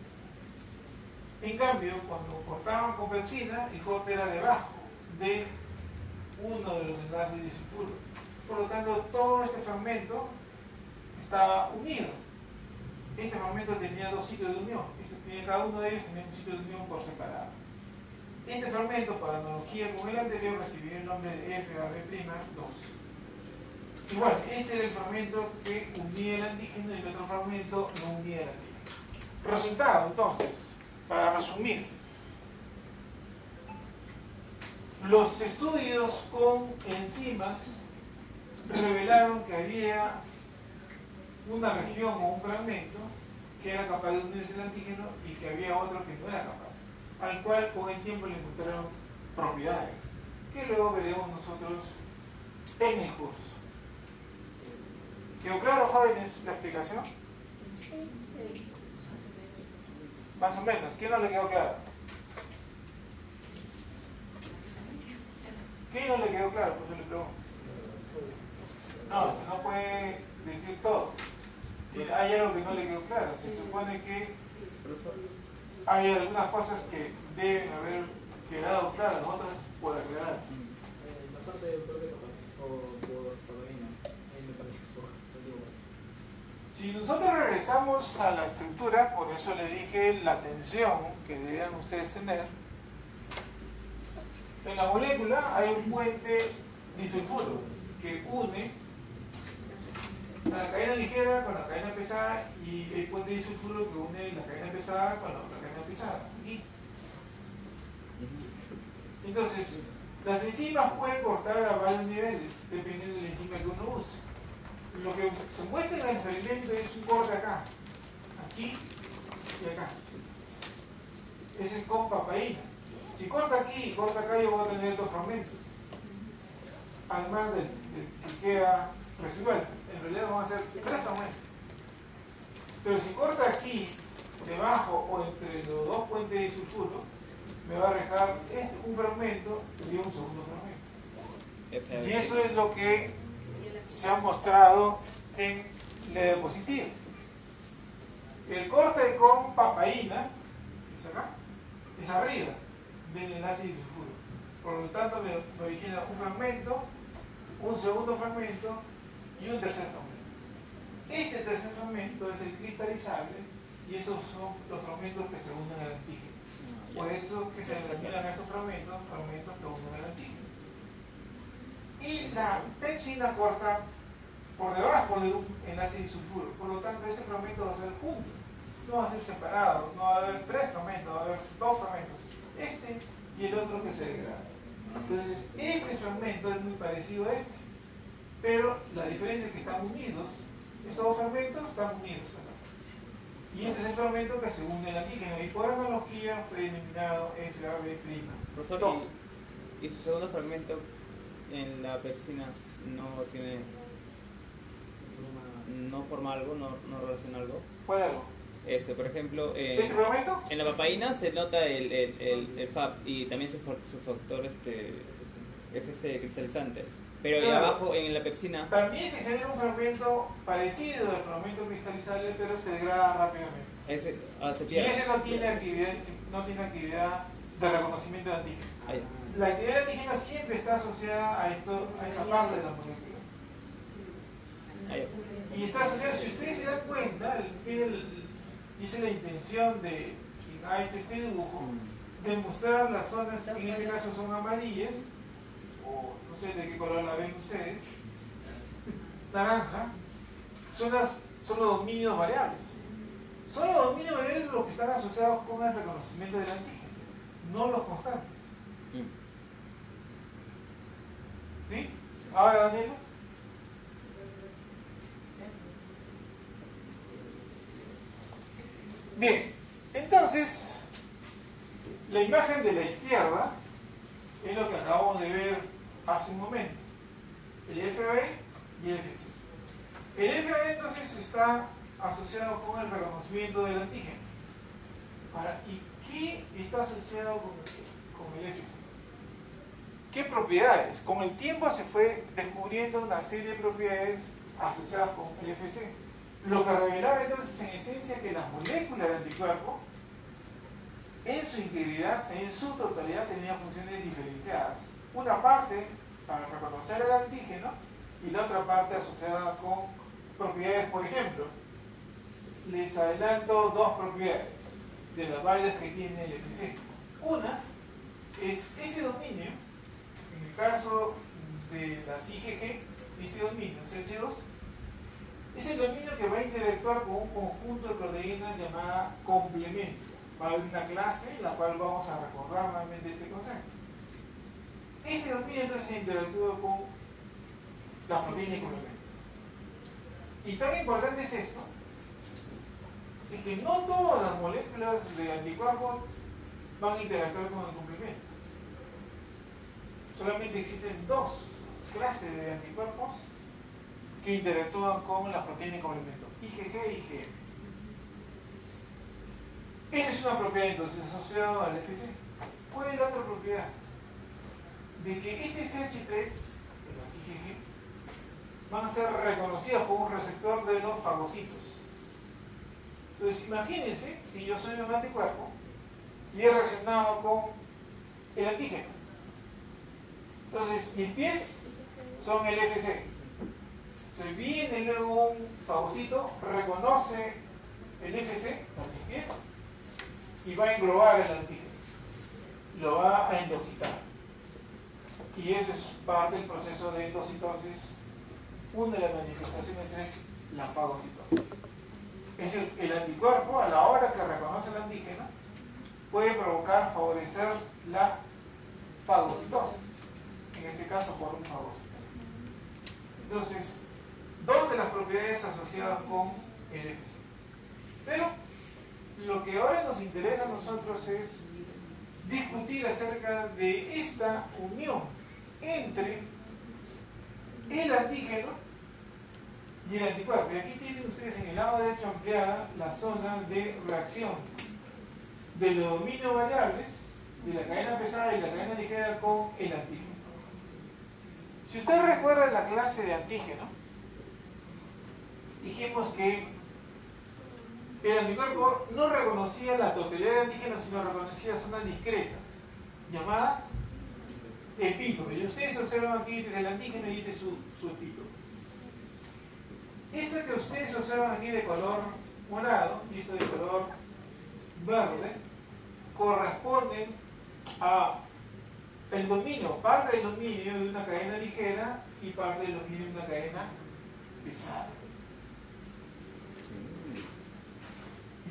En cambio, cuando cortaban con pepsina, el corte era debajo de uno de los enlaces disulfuro. Por lo tanto, todo este fragmento estaba unido. Este fragmento tenía dos sitios de unión. Cada uno de ellos tenía un sitio de unión por separado. Este fragmento, por analogía con el anterior, recibió el nombre de FAB'2. Igual, este era el fragmento que unía el antígeno y el otro fragmento no unía el antígeno. Resultado, entonces, para resumir, los estudios con enzimas revelaron que había una región o un fragmento que era capaz de unirse al antígeno y que había otro que no era capaz, al cual con el tiempo le encontraron propiedades, que luego veremos nosotros en el curso. ¿Quedó claro, jóvenes, la explicación? Más o menos. ¿Quién no le quedó claro? ¿Quién no le quedó claro? Pues yo le pregunto. No puede decir todo. Hay algo que no le quedó claro. Se supone que hay algunas cosas que deben haber quedado claras, otras por aclarar. La parte del bloque o por proteína, ahí me parece Si nosotros regresamos a la estructura, por eso le dije la tensión que deberían ustedes tener, en la molécula hay un puente disulfuro que une la cadena ligera con la cadena pesada y el puente disulfuro que une la cadena pesada con la otra cadena pesada. Y entonces, las enzimas pueden cortar a varios niveles dependiendo de la enzima que uno use. Lo que se muestra en el experimento es un corte acá, aquí y acá. Ese es con papaína. Si corta aquí y corta acá, yo voy a tener dos fragmentos. Además del que queda residual. En realidad van a ser tres fragmentos. Pero si corta aquí, debajo o entre los dos puentes de sulfuro, me va a dejar un fragmento y un segundo fragmento. Y eso es lo que se ha mostrado en la diapositiva. El corte con papaína es acá, es arriba del enlace de sulfuro. Por lo tanto, me origina un fragmento, un segundo fragmento y un tercer fragmento. Este tercer fragmento es el cristalizable y esos son los fragmentos que se unen al antígeno. Por eso que se denominan estos fragmentos que unen al antígeno. Y la pepsina corta por debajo de un enlace disulfuro. Por lo tanto, este fragmento va a ser junto, no va a ser separado, no va a haber tres fragmentos, va a haber dos fragmentos, este y el otro que se degrada. Entonces, este fragmento es muy parecido a este, pero la diferencia es que están unidos, estos dos fragmentos están unidos acá. Y este es el fragmento que se une al antígeno, y por analogía fue denominado FAB'. Profesor, ¿y su segundo fragmento en la pepsina no tiene, no forma algo, no relaciona algo? ¿Cuál algo? Por ejemplo, ¿Este fragmento? en la papaína se nota el FAP y también su factor FC cristalizante. Pero ahí Claro. abajo en la pepsina También se genera un fragmento parecido al fragmento cristalizable, pero se degrada rápidamente. se Y pierde. ese no tiene actividad de reconocimiento de antígeno. Ahí. La actividad de antígeno siempre está asociada a esa parte de la molécula. Ahí. Y está asociada, si ustedes se dan cuenta, esa es la intención de quien ha hecho este dibujo, de mostrar las zonas que en este caso son amarillas, o no sé de qué color la ven ustedes, naranja, son los dominios variables. Son los dominios variables los que están asociados con el reconocimiento del antígeno, no los constantes. ¿Sí? Ahora, Daniela. Bien, entonces, la imagen de la izquierda es lo que acabamos de ver hace un momento. El FAB y el FC. El FAB entonces está asociado con el reconocimiento del antígeno. Ahora, ¿y qué está asociado con el FC? ¿Qué propiedades? Con el tiempo se fue descubriendo una serie de propiedades asociadas con el FC. Lo que revelaba entonces en esencia que las moléculas del anticuerpo, en su integridad, en su totalidad, tenían funciones diferenciadas. Una parte para reconocer el antígeno y la otra parte asociada con propiedades, por ejemplo. Les adelanto dos propiedades de las varias que tiene el FC. Una es ese dominio, en el caso de las IgG, ese dominio CH2, es el dominio que va a interactuar con un conjunto de proteínas llamada complemento. Va a haber una clase en la cual vamos a recordar nuevamente este concepto. Este dominio entonces interactúa con la proteína y complemento. Y tan importante es esto, es que no todas las moléculas de anticuerpos van a interactuar con el complemento. Solamente existen dos clases de anticuerpos que interactúan con la proteína y complemento, IgG y IgM. Esa es una propiedad entonces asociada al FC. ¿Cuál es la otra propiedad? De que este CH3 de las IgG van a ser reconocidos como un receptor de los fagocitos. Entonces imagínense que yo soy un anticuerpo y he reaccionado con el antígeno. Entonces mis pies son el FC. Entonces viene luego un fagocito, reconoce el FC con mis pies y va a englobar el antígeno. Lo va a endocitar. Y eso es parte del proceso de endocitosis. Una de las manifestaciones es la fagocitosis. Es el anticuerpo, a la hora que reconoce el antígeno, puede provocar, favorecer la fagocitosis, en este caso por un fagocito. Entonces, dos de las propiedades asociadas con el FC. Pero lo que ahora nos interesa a nosotros es discutir acerca de esta unión entre el antígeno y el anticuerpo. Y aquí tienen ustedes en el lado derecho ampliada la zona de reacción de los dominios variables de la cadena pesada y la cadena ligera con el antígeno. Si ustedes recuerdan la clase de antígeno, dijimos que el anticuerpo no reconocía la totalidad del antígeno, sino reconocía zonas discretas, llamadas epítopes. Y ustedes observan aquí, este es el antígeno y este es su epítope. Esto que ustedes observan aquí de color morado y esto de color verde corresponden a el dominio, parte del dominio de una cadena ligera y parte del dominio de una cadena pesada.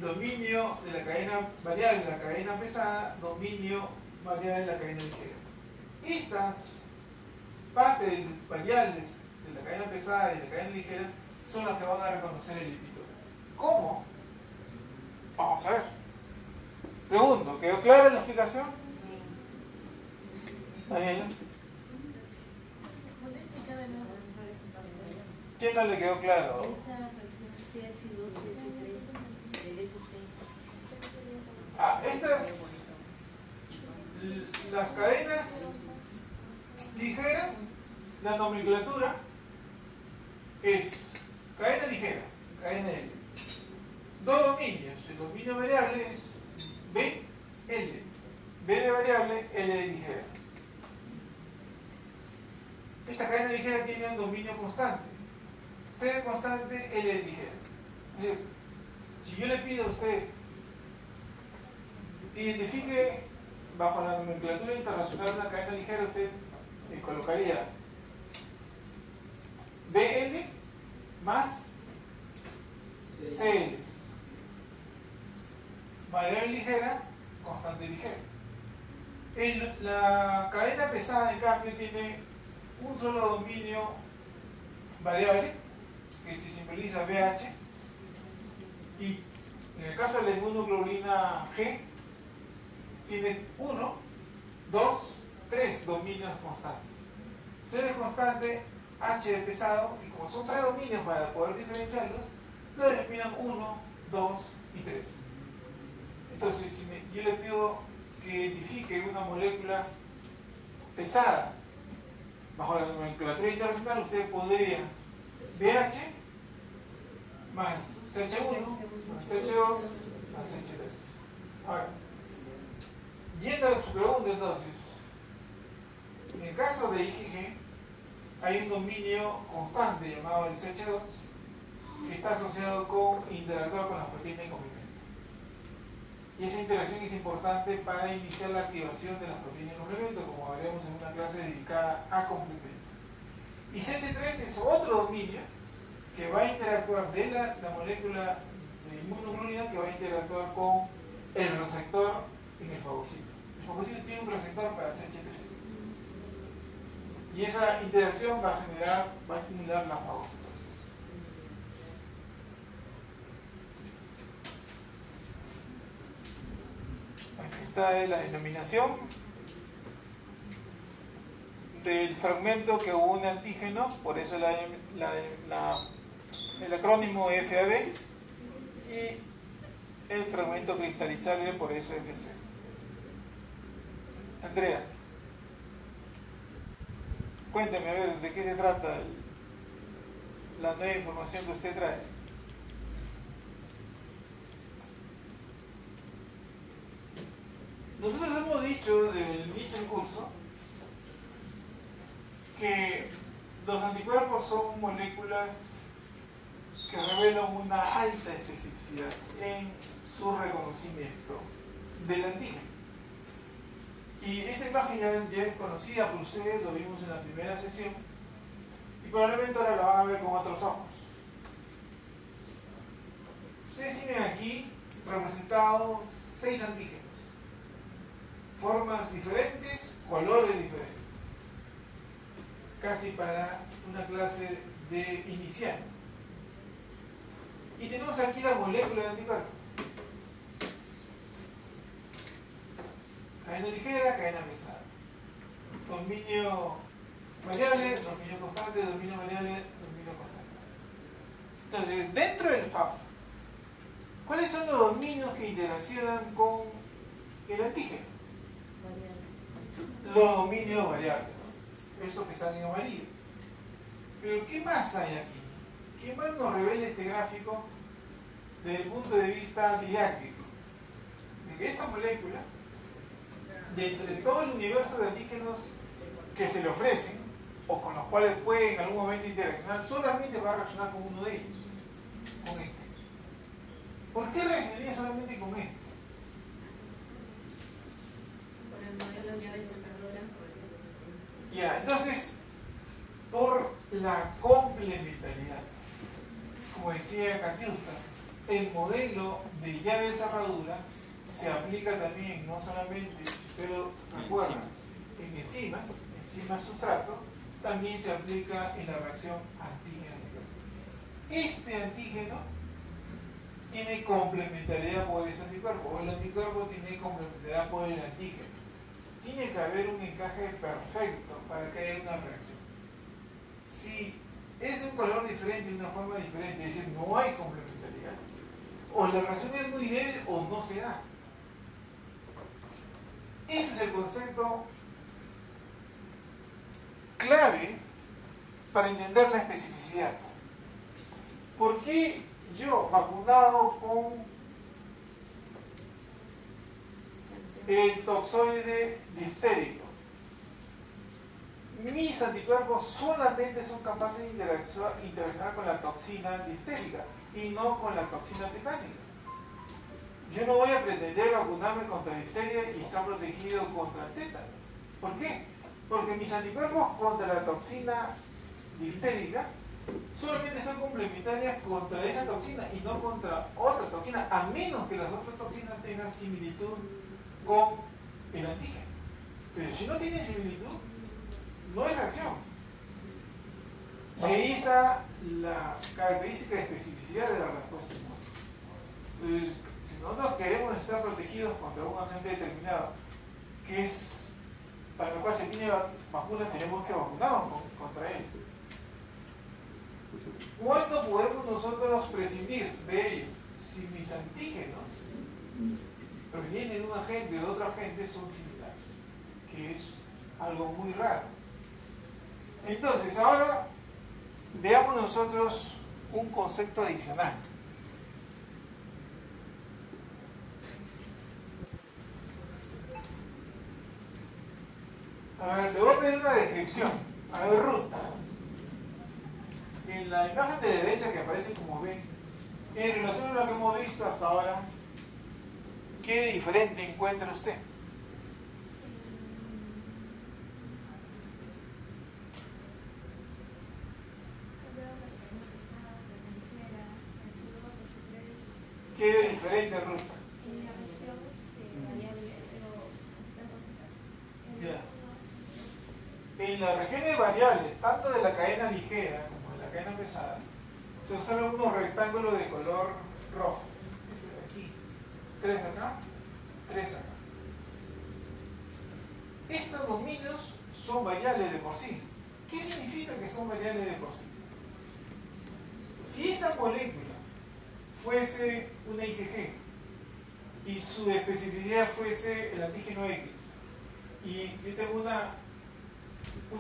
Dominio de la cadena variable de la cadena pesada, dominio variable de la cadena ligera. Estas partes variables de la cadena pesada y de la cadena ligera son las que van a reconocer el epítope. ¿Cómo? Vamos a ver. Pregunto, ¿quedó clara la explicación? Daniela. ¿Quién no le quedó claro? Estas, las cadenas ligeras, la nomenclatura es cadena ligera, cadena L. Dos dominios, el dominio variable es B, L. B de variable, L de ligera. Esta cadena ligera tiene un dominio constante. C de constante, L de ligera. Es decir, si yo le pido a usted identifique bajo la nomenclatura internacional de una cadena ligera, usted colocaría BL más CL. Variable ligera, constante ligera. La cadena pesada, en cambio, tiene un solo dominio variable, que se simboliza BH, y en el caso de la inmunoglobulina G, tiene 1, 2, 3 dominios constantes. C de constante, H de pesado, y como son 3 dominios para poder diferenciarlos, lo denominan 1, 2 y 3. Entonces, si yo le pido que identifique una molécula pesada bajo la nomenclatura internacional, usted podría BH más CH1 más CH2 más CH3. Ahora, yendo a su pregunta entonces, en el caso de IgG hay un dominio constante llamado el CH2 que está asociado con interactuar con la proteína de complemento. Y esa interacción es importante para iniciar la activación de las proteínas de complemento, como veremos en una clase dedicada a complemento. Y CH3 es otro dominio que va a interactuar de la molécula de inmunoglobulina que va a interactuar con el receptor en el fagocito. El fagocito tiene un receptor para CH3. Y esa interacción va a estimular la fagocitosis. Aquí está la denominación del fragmento que une antígenos, por eso el acrónimo FAB, y el fragmento cristalizable, por eso FC. Andrea, cuénteme a ver de qué se trata la nueva información que usted trae. Nosotros hemos dicho desde el inicio del curso que los anticuerpos son moléculas que revelan una alta especificidad en su reconocimiento del antígeno. Y esta imagen ya es conocida por ustedes, lo vimos en la primera sesión, y probablemente ahora la van a ver con otros ojos. Ustedes tienen aquí representados 6 antígenos, formas diferentes, colores diferentes, casi para una clase de inicial. Y tenemos aquí la molécula de anticuerpo. Cadena ligera, cadena pesada. Dominio variable, dominio constante, dominio variable, dominio constante. Entonces, dentro del FAB, ¿cuáles son los dominios que interaccionan con el antígeno? Los dominios variables, ¿no? Estos que están en amarillo. Pero ¿qué más hay aquí? ¿Qué más nos revela este gráfico desde el punto de vista didáctico? De que esta molécula, de entre todo el universo de antígenos que se le ofrecen, o con los cuales puede en algún momento interaccionar, solamente va a reaccionar con uno de ellos, con este. ¿Por qué reaccionaría solamente con este? Por el modelo llave separadora. Ya, entonces, por la complementariedad. Como decía Katiuska, el modelo de llave de cerradura se aplica también, no solamente, si usted lo recuerda, en enzimas sustrato, también se aplica en la reacción antígeno-anticuerpo. Este antígeno tiene complementariedad por ese anticuerpo, o el anticuerpo tiene complementariedad por el antígeno. Tiene que haber un encaje perfecto para que haya una reacción. Si es de un color diferente, de una forma diferente, es decir, no hay complementariedad, o la reacción es muy débil o no se da. Ese es el concepto clave para entender la especificidad. ¿Por qué yo, vacunado con el toxoide diftérico, mis anticuerpos solamente son capaces de interaccionar con la toxina diftérica y no con la toxina tetánica? Yo no voy a pretender vacunarme contra difteria y estar protegido contra tétanos. ¿Por qué? Porque mis anticuerpos contra la toxina diftérica solamente son complementarias contra esa toxina y no contra otra toxina, a menos que las otras toxinas tengan similitud con el antígeno. Pero si no tienen similitud, no hay reacción. Y ahí está la característica de especificidad de la respuesta inmune. Entonces, si nosotros queremos estar protegidos contra un agente determinado, que es para el cual se tiene vacunas, tenemos que vacunarnos contra él. ¿Cuándo podemos nosotros prescindir de ello? Si mis antígenos pero que vienen de un agente o de otro agente son similares, que es algo muy raro. Entonces, ahora veamos nosotros un concepto adicional. A ver, le voy a pedir una descripción. A ver, Ruth. En la imagen de derecha que aparece como ven, en relación a lo que hemos visto hasta ahora, ¿qué diferente encuentra usted? ¿Qué es diferente, Ruth? En las regiones variables, tanto de la cadena ligera como de la cadena pesada, se usaron unos rectángulos de color rojo. Este de aquí. 3 acá, 3 acá. Estos dominios son variables de por sí. ¿Qué significa que son variables de por sí? Si esta molécula fuese una IgG y su especificidad fuese el antígeno X, y yo tengo una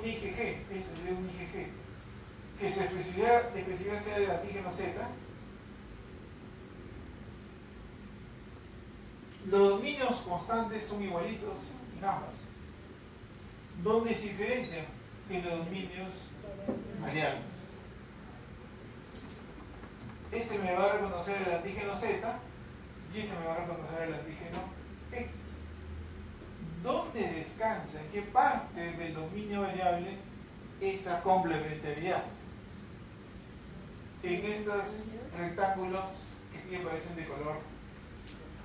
IgG, este sería un IgG, que su especificidad sea del antígeno Z, los dominios constantes son igualitos en ambas. ¿Dónde se diferencian? En los dominios variables. Este me va a reconocer el antígeno Z y este me va a reconocer el antígeno X. ¿Dónde descansa? ¿En qué parte del dominio variable esa complementariedad? En estos rectángulos que aquí aparecen de color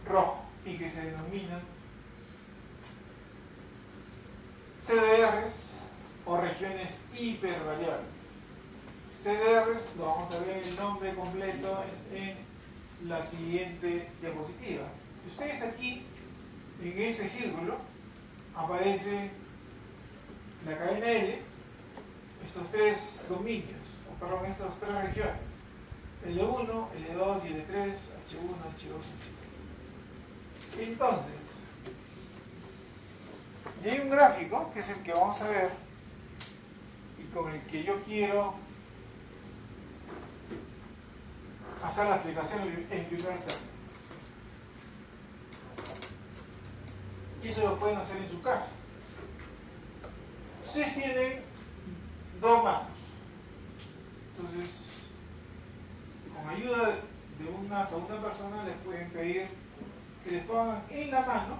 rojo y que se denominan CDRs o regiones hipervariables. CDRs lo vamos a ver el nombre completo en la siguiente diapositiva. Ustedes aquí, en este círculo, aparece la cadena L, estos 3 dominios, o perdón, estas 3 regiones, L1, L2 y L3, H1, H2, H3. Entonces, y hay un gráfico, que es el que vamos a ver, y con el que yo quiero hacer la explicación en primer término. Y eso lo pueden hacer en su casa. Ustedes tienen 2 manos. Entonces, con ayuda de una segunda persona les pueden pedir que les pongan en la mano,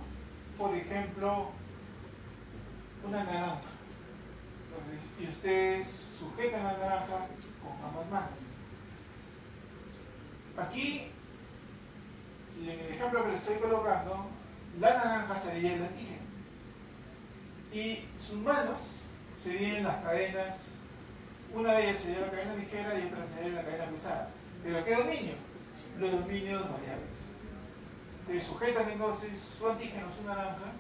por ejemplo, una naranja. Entonces, y ustedes sujetan la naranja con ambas manos. Aquí, en el ejemplo que les estoy colocando, la naranja sería el antígeno y sus manos serían las cadenas, una de ellas sería la cadena ligera y otra sería la cadena pesada. ¿Pero qué dominio? Los dominios variables. Entonces sujetan entonces su antígeno, su naranja,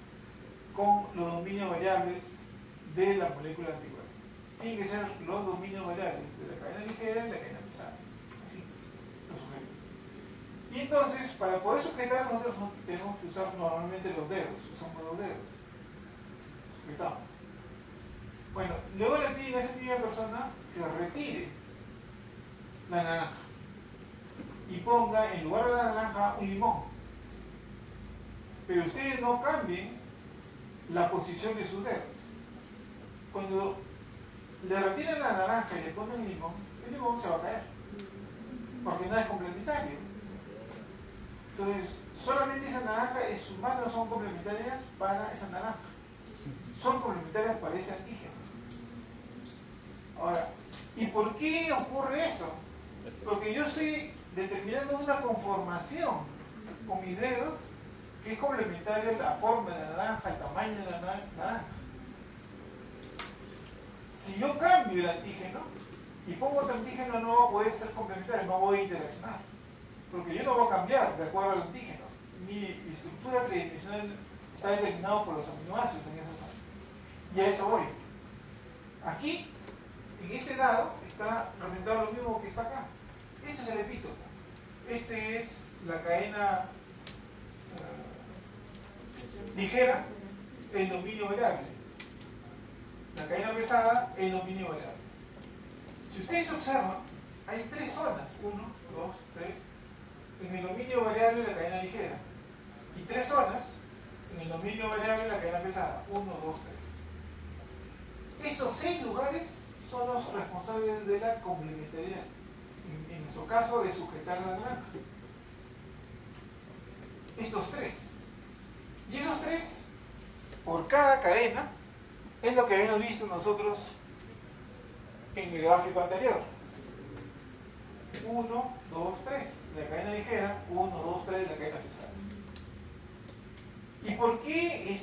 con los dominios variables de la molécula anticuerpo. Tienen que ser los dominios variables de la cadena ligera y la cadena pesada. Así, lo sujetan. Y entonces, para poder sujetar, nosotros tenemos que usar normalmente los dedos, usamos los dedos. Sujetamos. Bueno, luego le piden a esa misma persona que retire la naranja y ponga en lugar de la naranja un limón. Pero ustedes no cambien la posición de sus dedos. Cuando le retiran la naranja y le ponen el limón se va a caer, porque no es complementario. Entonces, solamente esa naranja y sus manos son complementarias para esa naranja. Son complementarias para ese antígeno. Ahora, ¿y por qué ocurre eso? Porque yo estoy determinando una conformación con mis dedos que es complementaria a la forma de la naranja, el tamaño de la naranja. Si yo cambio el antígeno y pongo otro antígeno, no va a poder ser complementario, no voy a interaccionar. Porque yo no voy a cambiar de acuerdo al antígeno. Mi estructura tridimensional está determinada por los aminoácidos en esa zona. Y a eso voy. Aquí, en este lado, está representado lo mismo que está acá. Este es el epítopo. Este es la cadena ligera, el dominio variable. La cadena pesada, el dominio variable. Si ustedes observan, hay tres zonas, 1, 2, 3, en el dominio variable de la cadena ligera, y tres zonas en el dominio variable de la cadena pesada, 1, 2, 3. Estos 6 lugares son los responsables de la complementariedad, en nuestro caso de sujetar la naranja. Estos 3. Y esos 3, por cada cadena, es lo que habíamos visto nosotros en el gráfico anterior. 1, 2, 3, la cadena ligera, 1, 2, 3, la cadena pesada. ¿Y por qué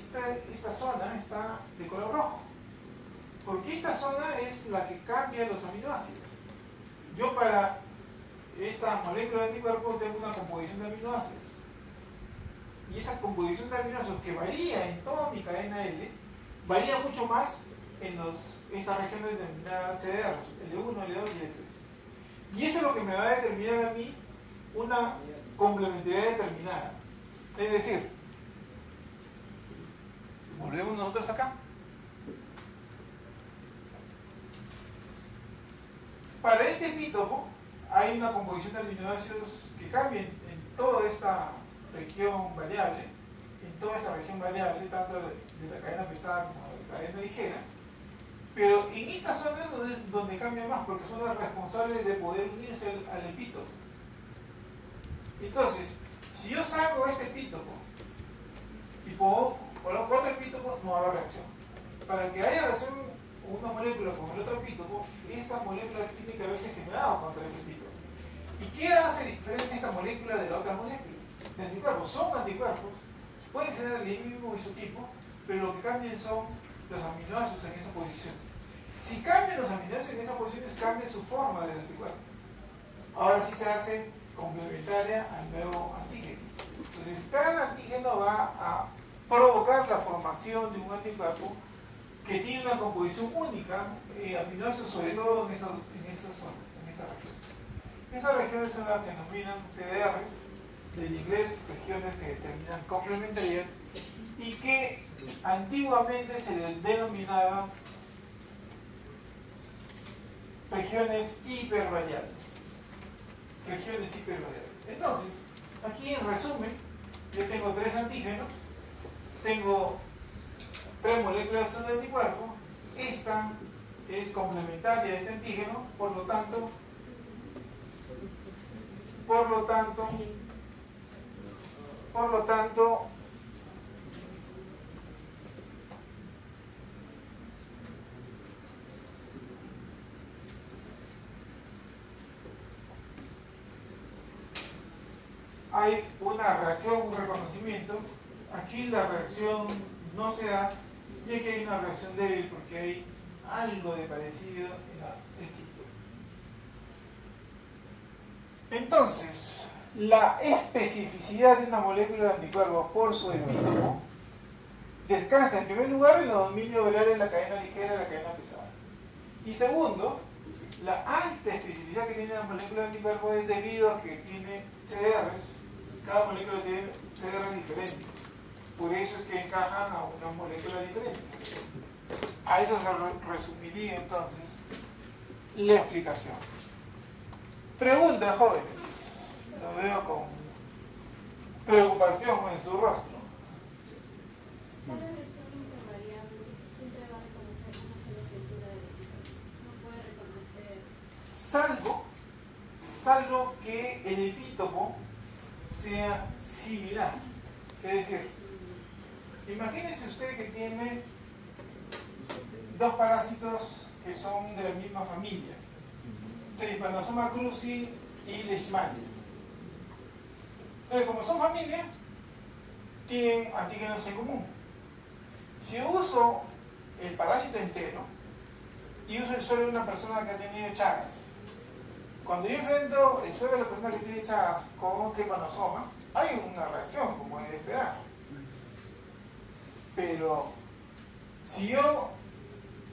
esta zona está de color rojo? Porque esta zona es la que cambia los aminoácidos. Yo para esta molécula de anticuerpos tengo una composición de aminoácidos. Y esa composición de aminoácidos que varía en toda mi cadena L, varía mucho más en esas regiones denominadas CDRs, L1, L2 y L3. Y eso es lo que me va a determinar a mí una complementariedad determinada. Es decir, volvemos nosotros acá. Para este epítopo hay una composición de aminoácidos que cambia en toda esta región variable, tanto de la cadena pesada como de la cadena ligera, pero en estas zonas es donde cambia más, porque son las responsables de poder unirse al epítopo. Entonces, si yo saco este epítopo y coloco otro epítopo, no habrá reacción. Para que haya reacción una molécula con el otro epítopo, esa molécula tiene que haberse generado contra ese epítopo. ¿Y qué hace diferente esa molécula de la otra molécula? De anticuerpos. Son anticuerpos, pueden ser del mismo isotipo, pero lo que cambian son los aminoácidos en esa posición. Si cambian los aminoácidos en esa posición, cambia su forma del anticuerpo. Ahora sí se hace complementaria al nuevo antígeno. Entonces, cada antígeno va a provocar la formación de un anticuerpo que tiene una composición única, aminoácidos sobre todo en esas zonas, en esas regiones. Esas regiones son las que denominan CDRs, del inglés, regiones que determinan complementariedad, y que antiguamente se denominaban regiones hipervariables. Entonces, aquí en resumen, yo tengo 3 antígenos, tengo 3 moléculas de anticuerpo, esta es complementaria a este antígeno, por lo tanto, hay una reacción, un reconocimiento. Aquí la reacción no se da, y aquí hay una reacción débil porque hay algo de parecido en la estructura. Entonces, la especificidad de una molécula de anticuerpos por su epítopo descansa en primer lugar en los dominios variables de la cadena ligera y la cadena pesada. Y segundo, la alta especificidad que tiene la molécula de anticuerpos es debido a que tiene CDRs. Cada molécula tiene CDRs diferentes. Por eso es que encajan a una molécula diferente. A eso se resumiría entonces la explicación. Pregunta, jóvenes. Lo veo con preocupación en su rostro. Cada región intervariable siempre va a reconocer una sola estructura del epítopo. No puede reconocer. Salvo que el epítopo sea similar. Es decir, imagínense usted que tiene 2 parásitos que son de la misma familia. Trypanosoma cruzi y Leishmania. Entonces, como son familia, tienen antígenos en común. Si yo uso el parásito entero y uso el suelo de una persona que ha tenido Chagas, cuando yo enfrento el suelo de la persona que tiene Chagas con un trypanosoma, hay una reacción, como es de esperar. Pero si yo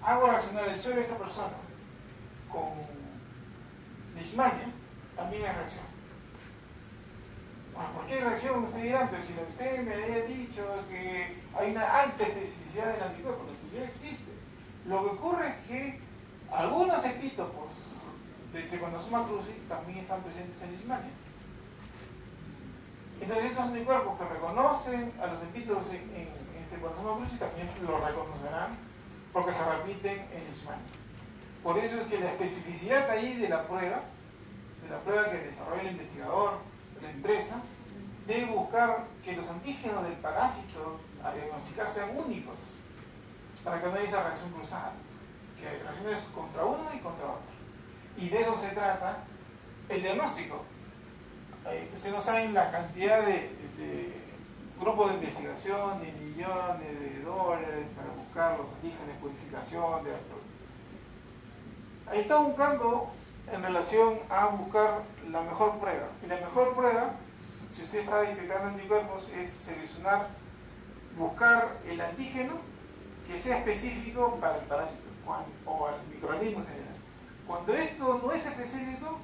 hago reaccionar el suelo de esta persona con Leishmania, también hay reacción. Bueno, ¿por qué reacción? Usted dirá, pero si usted me había dicho que hay una alta especificidad del anticuerpo, la especificidad existe. Lo que ocurre es que algunos epítopos de Tripanosoma cruzi también están presentes en Leishmania. Entonces estos anticuerpos que reconocen a los epítopos en Tripanosoma cruzi también lo reconocerán porque se repiten en Leishmania. Por eso es que la especificidad ahí de la prueba que desarrolla el investigador, la empresa, debe buscar que los antígenos del parásito a diagnosticar sean únicos para que no haya esa reacción cruzada, que hay reacciones contra uno y contra otro. Y de eso se trata el diagnóstico. Ustedes no saben la cantidad de grupos de investigación, de millones de dólares para buscar los antígenos, purificación, ahí está un campo en relación a buscar la mejor prueba. Y la mejor prueba, si usted está detectando anticuerpos, es seleccionar, buscar el antígeno que sea específico para el parásito o al microorganismo en general. Cuando esto no es específico,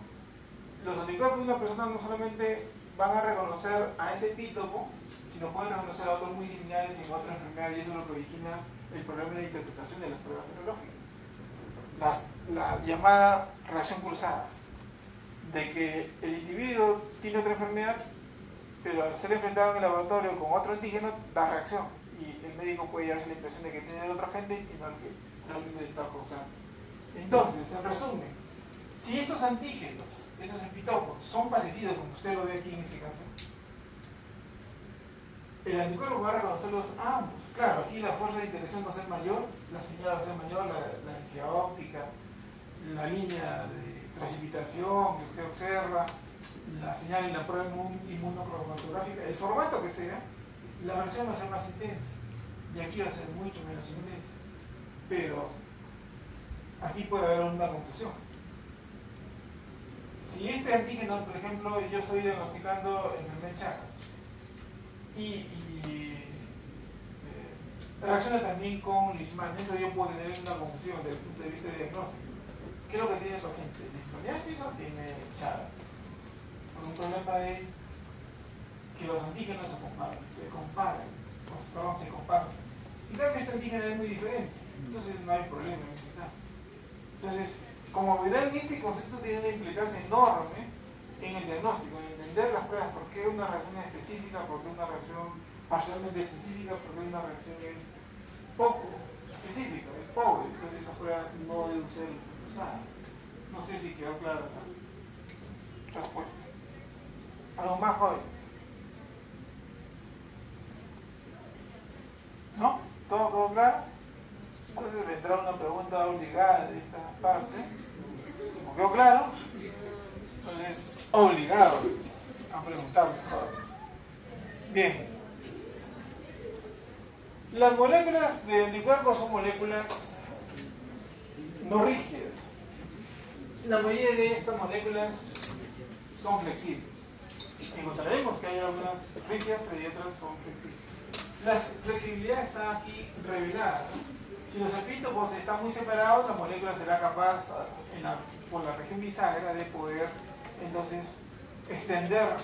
los anticuerpos de una persona no solamente van a reconocer a ese epítopo, sino pueden reconocer a otros muy similares en otra enfermedad, y eso es lo que origina el problema de la interpretación de las pruebas serológicas. La llamada reacción cruzada, de que el individuo tiene otra enfermedad, pero al ser enfrentado en el laboratorio con otro antígeno, da reacción, y el médico puede llevarse la impresión de que tiene de otra gente y no el que realmente está causando. Entonces, en resumen, si estos antígenos, esos epitopos, son parecidos, como usted lo ve aquí en este caso, el anticuerpo va a reconocerlos a ambos. Claro, aquí la fuerza de interacción va a ser mayor, la señal va a ser mayor, la densidad óptica, la línea de precipitación que usted observa, la señal y la prueba inmunocromatográfica, el formato que sea, la reacción va a ser más intensa. Y aquí va a ser mucho menos intensa. Pero aquí puede haber una confusión. Si este antígeno, por ejemplo, yo estoy diagnosticando enfermedad de Chagas y reacciona también con Leishmania, entonces yo puedo tener una confusión desde el punto de vista de diagnóstico. ¿Qué es lo que tiene el paciente? ¿Leishmaniasis o tiene Chagas? Por un problema de que los antígenos se comparan. En cambio, este antígeno es muy diferente, entonces no hay problema en este caso. Entonces, como verán, este concepto tiene una implicancia enorme en el diagnóstico, en entender las pruebas, por qué una reacción es específica, por qué una reacción parcialmente específica, por qué una reacción es poco específica, es pobre. Entonces esa prueba no debe ser usada. No sé si quedó clara la respuesta. ¿Algo más, joven? ¿No? ¿Todo quedó claro? Entonces vendrá una pregunta obligada de esta parte. Como quedó claro, entonces obligados a preguntarme jóvenes. Bien. Las moléculas de anticuerpos son moléculas no rígidas. La mayoría de estas moléculas son flexibles. Encontraremos que hay algunas rígidas, pero hay otras son flexibles. La flexibilidad está aquí revelada, ¿no? Si los epítopos están muy separados, la molécula será capaz, por la región bisagra, de poder entonces extender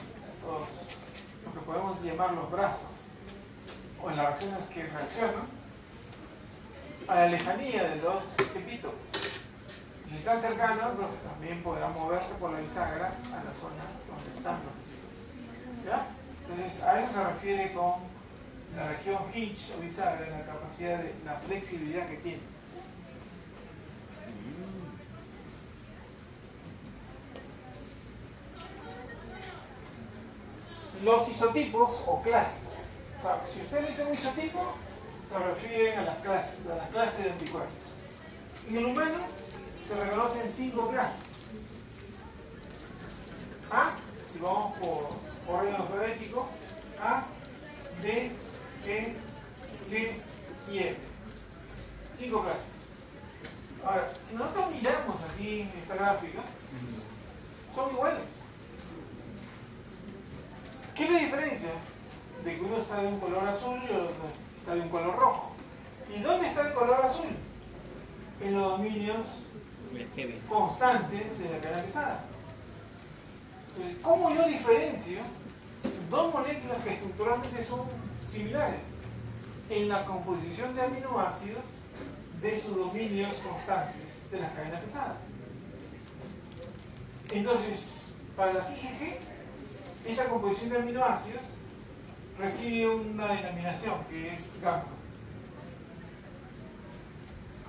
lo que podemos llamar los brazos, o en las reacciones que reaccionan, a la lejanía de los epítopos. Si están cercanos, pues también podrán moverse por la bisagra a la zona donde están los epítopos. ¿Ya? Entonces, a eso se refiere con la región hinge o bisagra, la capacidad de la flexibilidad que tiene. Los isotipos o clases. O sea, si usted le dice un isotipo, se refieren a las clases de anticuerpos. En el humano se reconocen 5 clases. A, si vamos por orden alfabético, A, D, E, G y F. 5 clases. Ahora, si nosotros miramos aquí en esta gráfica, son iguales. ¿Qué es la diferencia? De que uno está de un color azul y otro está de un color rojo. ¿Y dónde está el color azul? En los dominios constantes de la cadena pesada. Entonces, ¿cómo yo diferencio dos moléculas que estructuralmente son similares en la composición de aminoácidos de sus dominios constantes de las cadenas pesadas. Entonces, para las IgG, esa composición de aminoácidos recibe una denominación que es gamma.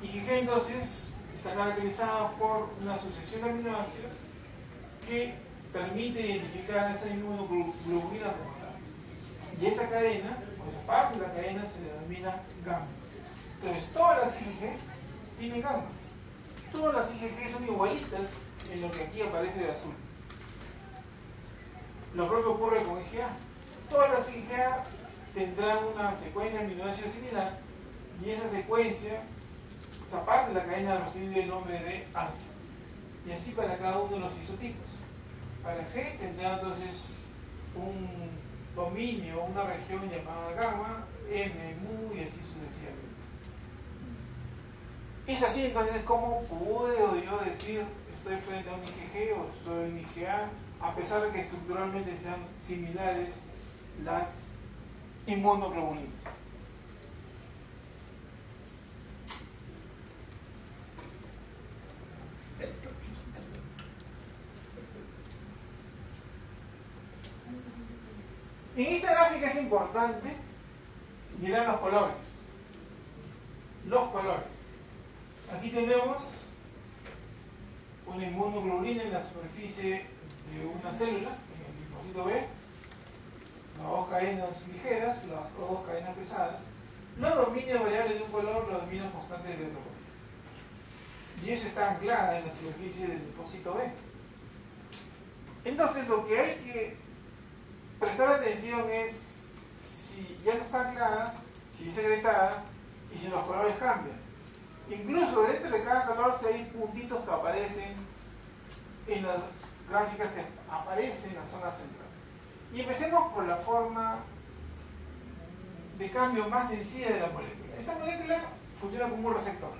IgG entonces está caracterizado por una sucesión de aminoácidos que permite identificar a esa inmunoglobulina como tal. Y esa cadena, o esa parte de la cadena, se denomina gamma. Entonces, todas las IgG tienen gamma. Todas las IgG son igualitas en lo que aquí aparece de azul. Lo propio ocurre con IgA. Todas las IgA tendrán una secuencia de aminoácidos similar y esa secuencia, esa parte de la cadena recibe el nombre de alfa. Y así para cada uno de los isotipos. Para G tendrá entonces un dominio, una región llamada gamma, M, mu y así sucesivamente. Es así entonces como puedo yo decir estoy frente a un IgG o estoy en IgA, a pesar de que estructuralmente sean similares las inmunoglobulinas. En esta gráfica es importante mirar los colores. Los colores. Aquí tenemos una inmunoglobulina en la superficie de una célula, en el linfocito B, las dos cadenas ligeras, las dos cadenas pesadas, los dominios variables de un color, los dominios constantes de otro color. Y eso está anclada en la superficie del linfocito B. Entonces lo que hay que prestar atención es si ya no está anclada, si es secretada y si los colores cambian. Incluso dentro de cada color si hay puntitos que aparecen en las gráficas que aparecen en la zona central. Y empecemos por la forma de cambio más sencilla de la molécula. Esta molécula funciona como un receptor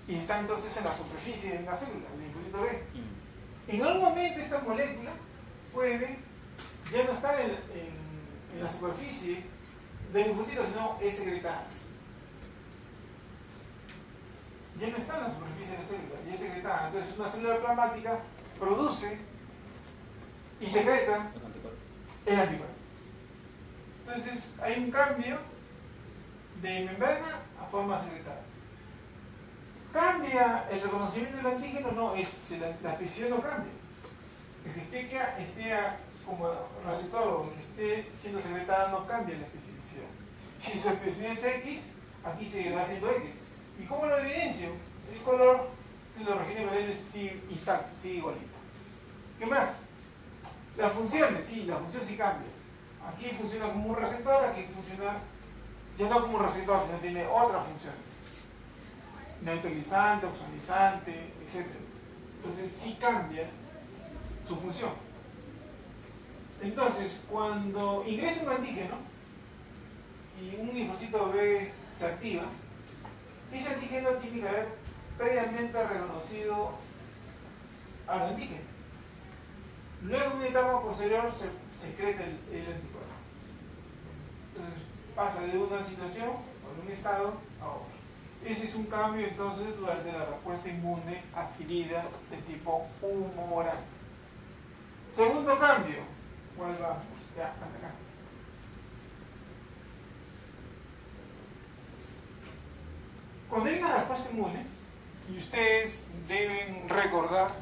y está entonces en la superficie de una célula, en el linfocito B. En algún momento esta molécula puede ya no estar en la superficie del linfocito, sino es secretada. Ya no está en la superficie de la célula, ya es secretada. Entonces una célula plasmática produce y secreta el anticuerpo. Entonces hay un cambio de membrana a forma secretada. ¿Cambia el reconocimiento del antígeno? No, la adquisición no cambia. El que esté como receptor o el que esté siendo secretada no cambia la especificidad. Si su especificidad es X, aquí seguirá siendo X. ¿Y cómo lo evidencio? El color de los regímenes variables sigue intacto, sigue igualito. ¿Qué más? Las funciones, sí, la función sí cambia. Aquí funciona como un receptor, aquí funciona ya no como un receptor, sino tiene otras funciones. Neutralizante, oxonizante, etc. Entonces sí cambia su función. Entonces, cuando ingresa un antígeno y un linfocito B se activa, ese antígeno tiene que haber previamente reconocido al antígeno. Luego, en una etapa posterior, se secreta el anticuerpo. Entonces, pasa de una situación o de un estado a otro. Ese es un cambio, entonces, durante la respuesta inmune adquirida de tipo humoral. Segundo cambio. ¿Cuál vamos? Ya, hasta acá. Cuando hay una respuesta inmune, y ustedes deben recordar,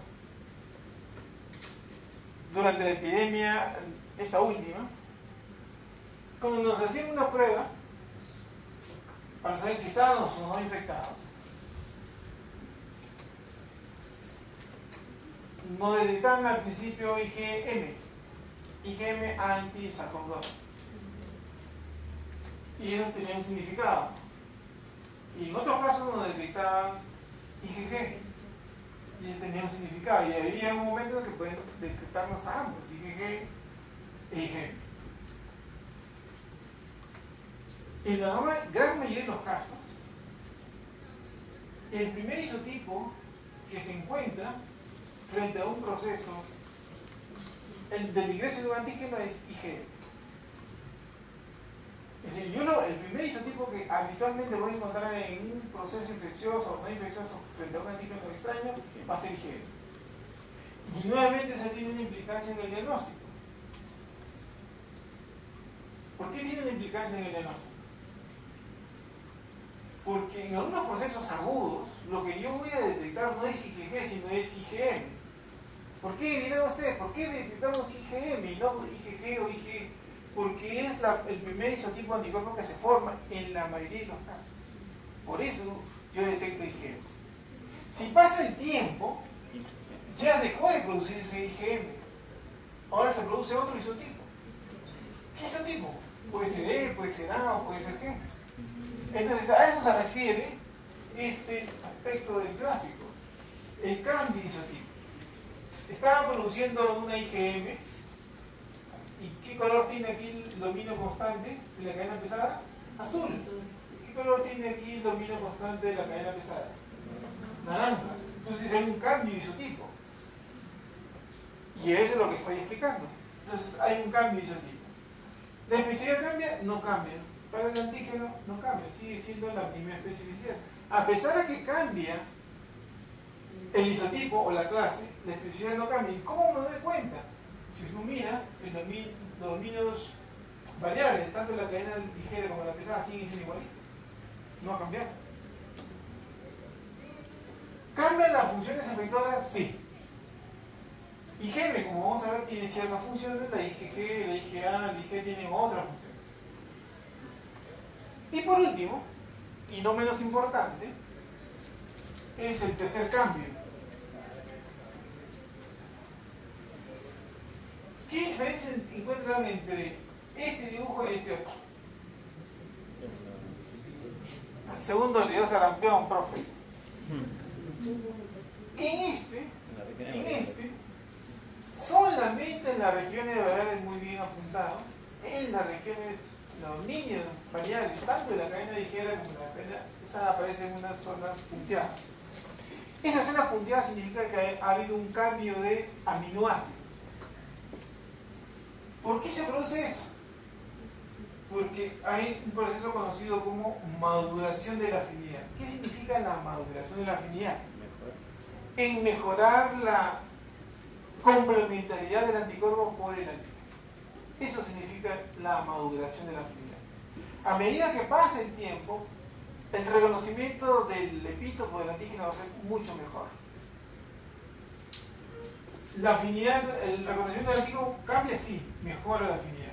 durante la epidemia, esa última, cuando nos hacían una prueba para saber si estábamos o no infectados, nos detectaban al principio IgM anti-SARS-CoV-2. Y eso tenía un significado. Y en otros casos nos detectaban IgG. Y eso tenía un significado. Y había un momento que pueden detectarnos a ambos, IgG e IgM. En la gran mayoría de los casos, el primer isotipo que se encuentra frente a un proceso del ingreso de un antígeno es IgM. Es decir, el primer isotipo que habitualmente voy a encontrar en un proceso infeccioso o no infeccioso frente a un antígeno extraño va a ser IgM. Y nuevamente eso tiene una implicancia en el diagnóstico. ¿Por qué tiene una implicancia en el diagnóstico? Porque en algunos procesos agudos, lo que yo voy a detectar no es IgG, sino es IgM. ¿Por qué, dirán ustedes, por qué detectamos IgM y no IgG o IgG? Porque es el primer isotipo de anticuerpo que se forma en la mayoría de los casos. Por eso yo detecto IgM. Si pasa el tiempo, ya dejó de producirse IgM. Ahora se produce otro isotipo. ¿Qué isotipo? Puede ser E, puede ser A o puede ser G. Entonces a eso se refiere este aspecto del gráfico. El cambio de isotipo. Estaba produciendo una IgM. ¿Y qué color tiene aquí el dominio constante de la cadena pesada? Azul. ¿Qué color tiene aquí el dominio constante de la cadena pesada? Naranja. Entonces hay un cambio de isotipo. Y eso es lo que estoy explicando. Entonces hay un cambio de isotipo. ¿La especificidad cambia? No cambia. Para el antígeno no cambia, sigue siendo la misma especificidad. A pesar de que cambia el isotipo o la clase, la especificidad no cambia. ¿Y cómo me doy cuenta? Si uno mira, los dominios variables, tanto la cadena ligera como la pesada, siguen siendo igualitos. No ha cambiado. ¿Cambian las funciones efectuadas? Sí. IgM, como vamos a ver, tiene ciertas funciones, la IgG, la IgA, la IG tienen otras funciones. Y por último, y no menos importante, es el tercer cambio. ¿Qué diferencia encuentran entre este dibujo y este otro? Al segundo le dio sarampión, profe. En este, solamente en las regiones variables muy bien apuntado, en las regiones, los dominios variables, tanto de la cadena ligera como de la cadena pesada, aparecen unas zonas punteadas. Esas zonas punteadas significa que ha habido un cambio de aminoácidos. ¿Por qué se produce eso? Porque hay un proceso conocido como maduración de la afinidad. ¿Qué significa la maduración de la afinidad? En mejorar la complementariedad del anticuerpo por el antígeno. Eso significa la maduración de la afinidad. A medida que pasa el tiempo, el reconocimiento del epítopo del antígeno va a ser mucho mejor. La afinidad, el reconocimiento del antígeno cambia, sí, mejora la afinidad.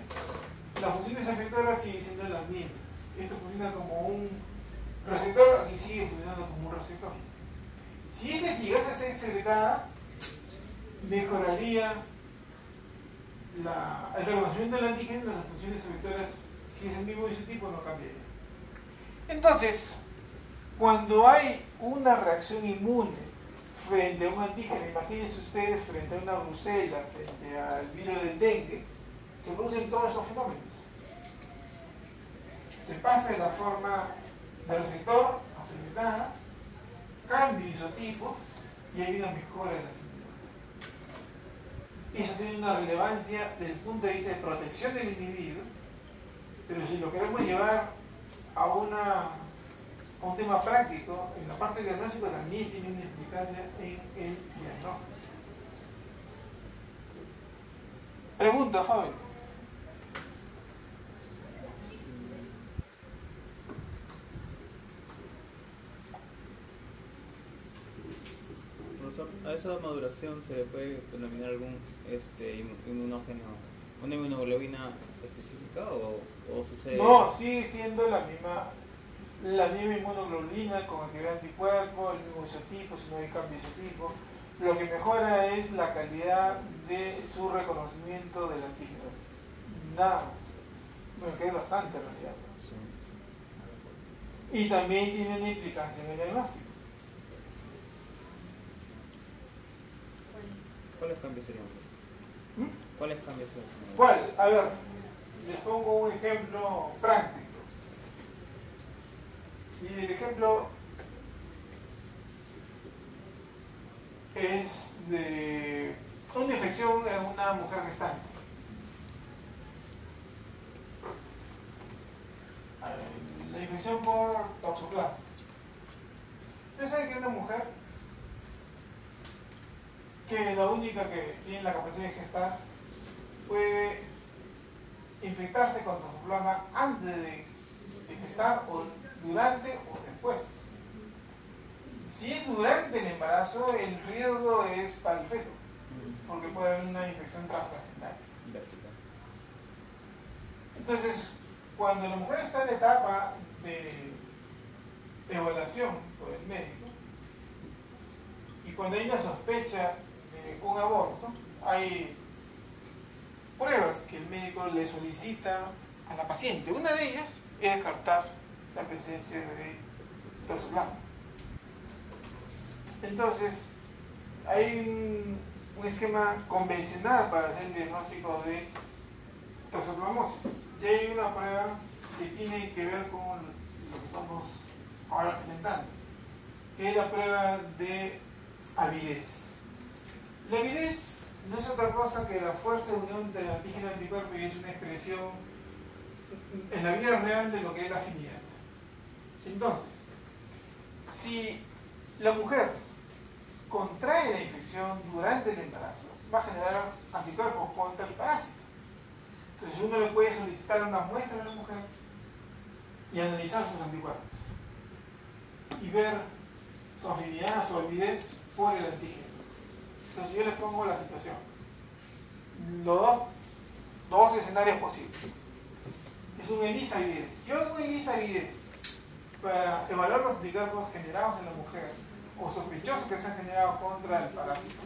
Las funciones efectuadas siguen siendo las mismas. Esto funciona como un receptor y sigue funcionando como un receptor. Si este llegase a ser segregada, mejoraría el reconocimiento del antígeno y las funciones efectoras. Si es el mismo isotipo, no cambiaría. Entonces, cuando hay una reacción inmune frente a un antígeno, imagínense ustedes frente a una brucela, frente al virus del dengue, se producen todos esos fenómenos. Se pasa de la forma de receptor a segregada, cambio de isotipo y hay una mejora de la afinidad. Eso tiene una relevancia desde el punto de vista de protección del individuo, pero si lo queremos llevar a un tema práctico, en la parte diagnóstica también tiene una implicancia en el diagnóstico. Pregunta, Fabio. A esa maduración se le puede denominar algún inmunógeno, una inmunoglobina específica o sucede. No, sigue siendo la misma inmunoglobulina con actividad anticuerpo, el mismo isotipo, si no hay cambio de isotipo. Lo que mejora es la calidad de su reconocimiento del antígeno. Nada más. Bueno, que es bastante en realidad. Sí. Y también tiene una implicancia en el diagnóstico. ¿Cuáles cambios serían? ¿Cuáles cambios serían? ¿Cuál? A ver, les pongo un ejemplo práctico. Y el ejemplo es de una infección infección en una mujer gestante. La infección por toxoplasma. Ustedes saben que una mujer que la única que tiene la capacidad de gestar puede infectarse con toxoplasma antes de gestar o durante o después. Si es durante el embarazo, el riesgo es para el feto, porque puede haber una infección transplacental. Entonces, cuando la mujer está en etapa de evaluación por el médico, y cuando hay una sospecha de un aborto, hay pruebas que el médico le solicita a la paciente. Una de ellas es descartar la presencia de toxoplasma. Entonces, hay un esquema convencional para hacer el diagnóstico de toxoplasmosis. Y hay una prueba que tiene que ver con lo que estamos ahora presentando, que es la prueba de avidez. La avidez no es otra cosa que la fuerza de unión del antígeno y anticuerpo, y es una expresión en la vida real de lo que es la afinidad. Entonces, si la mujer contrae la infección durante el embarazo, va a generar anticuerpos contra el parásito. Entonces uno le puede solicitar una muestra a la mujer y analizar sus anticuerpos y ver su afinidad, su avidez por el antígeno. Entonces yo les pongo la situación. Los dos escenarios posibles. Es un ELISA-avidez. Si yo hago ELISA-avidez para evaluar los anticuerpos generados en la mujer o sospechosos que se han generado contra el parásito,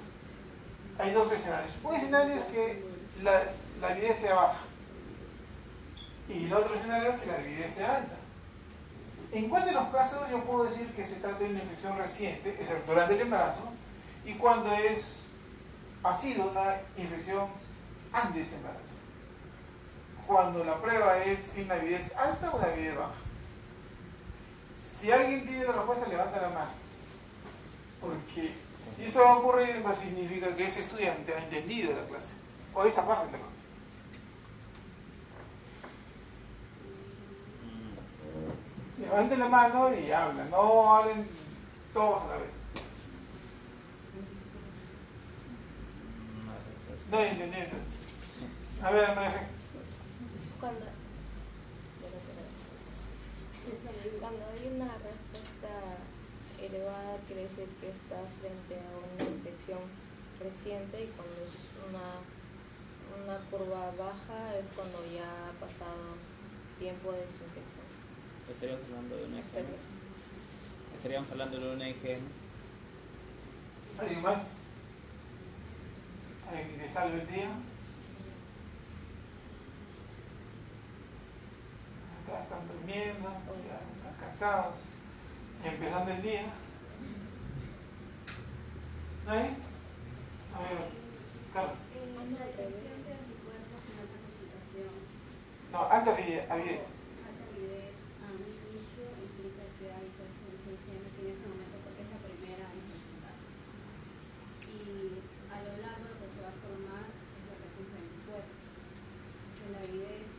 hay dos escenarios. Un escenario es que la avidez sea baja y el otro escenario es que la avidez sea alta. En cuál de los casos yo puedo decir que se trata de una infección reciente, es decir, durante el embarazo, y cuando ha sido una infección antes del embarazo? Cuando la prueba es una avidez alta o una avidez baja. Si alguien tiene la respuesta, levanta la mano. Porque si eso va a ocurrir, no significa que ese estudiante ha entendido la clase, o esta parte de la clase. Levanten la mano y hablan, no hablen todos a la vez. No entendí. A ver, María Fe. Cuando hay una respuesta elevada, quiere decir que está frente a una infección reciente, y cuando es una curva baja es cuando ya ha pasado tiempo de su infección. Estaríamos hablando de una EGM. Estaríamos hablando de una EGM. ¿Alguien más? ¿Alguien que salve el día? Ya están durmiendo, ya están cansados, empezando el día. ¿Nadie? A ver, Carlos. La detección de anticuerpos en alta concentración. No, alta avidez. Alta avidez a un inicio implica que hay presencia de IgM en ese momento, porque es la primera en presentarse. Y a lo largo lo que se va a formar es la presencia de anticuerpos. Entonces la avidez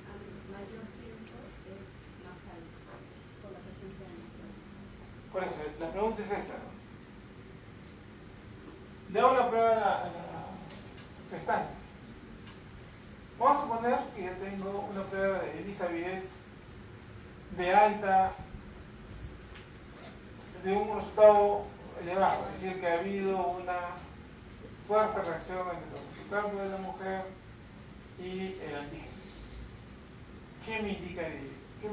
a mayor tiempo es más alta por la presencia de anticuerpos. Por eso, la pregunta es esa, ¿no? Le hago la prueba a la pestaña. Vamos a suponer que yo tengo una prueba de ELISA-avidez de alta, de un resultado elevado, es decir, que ha habido una fuerte reacción entre los anticuerpos de la mujer y el antígeno. ¿Qué me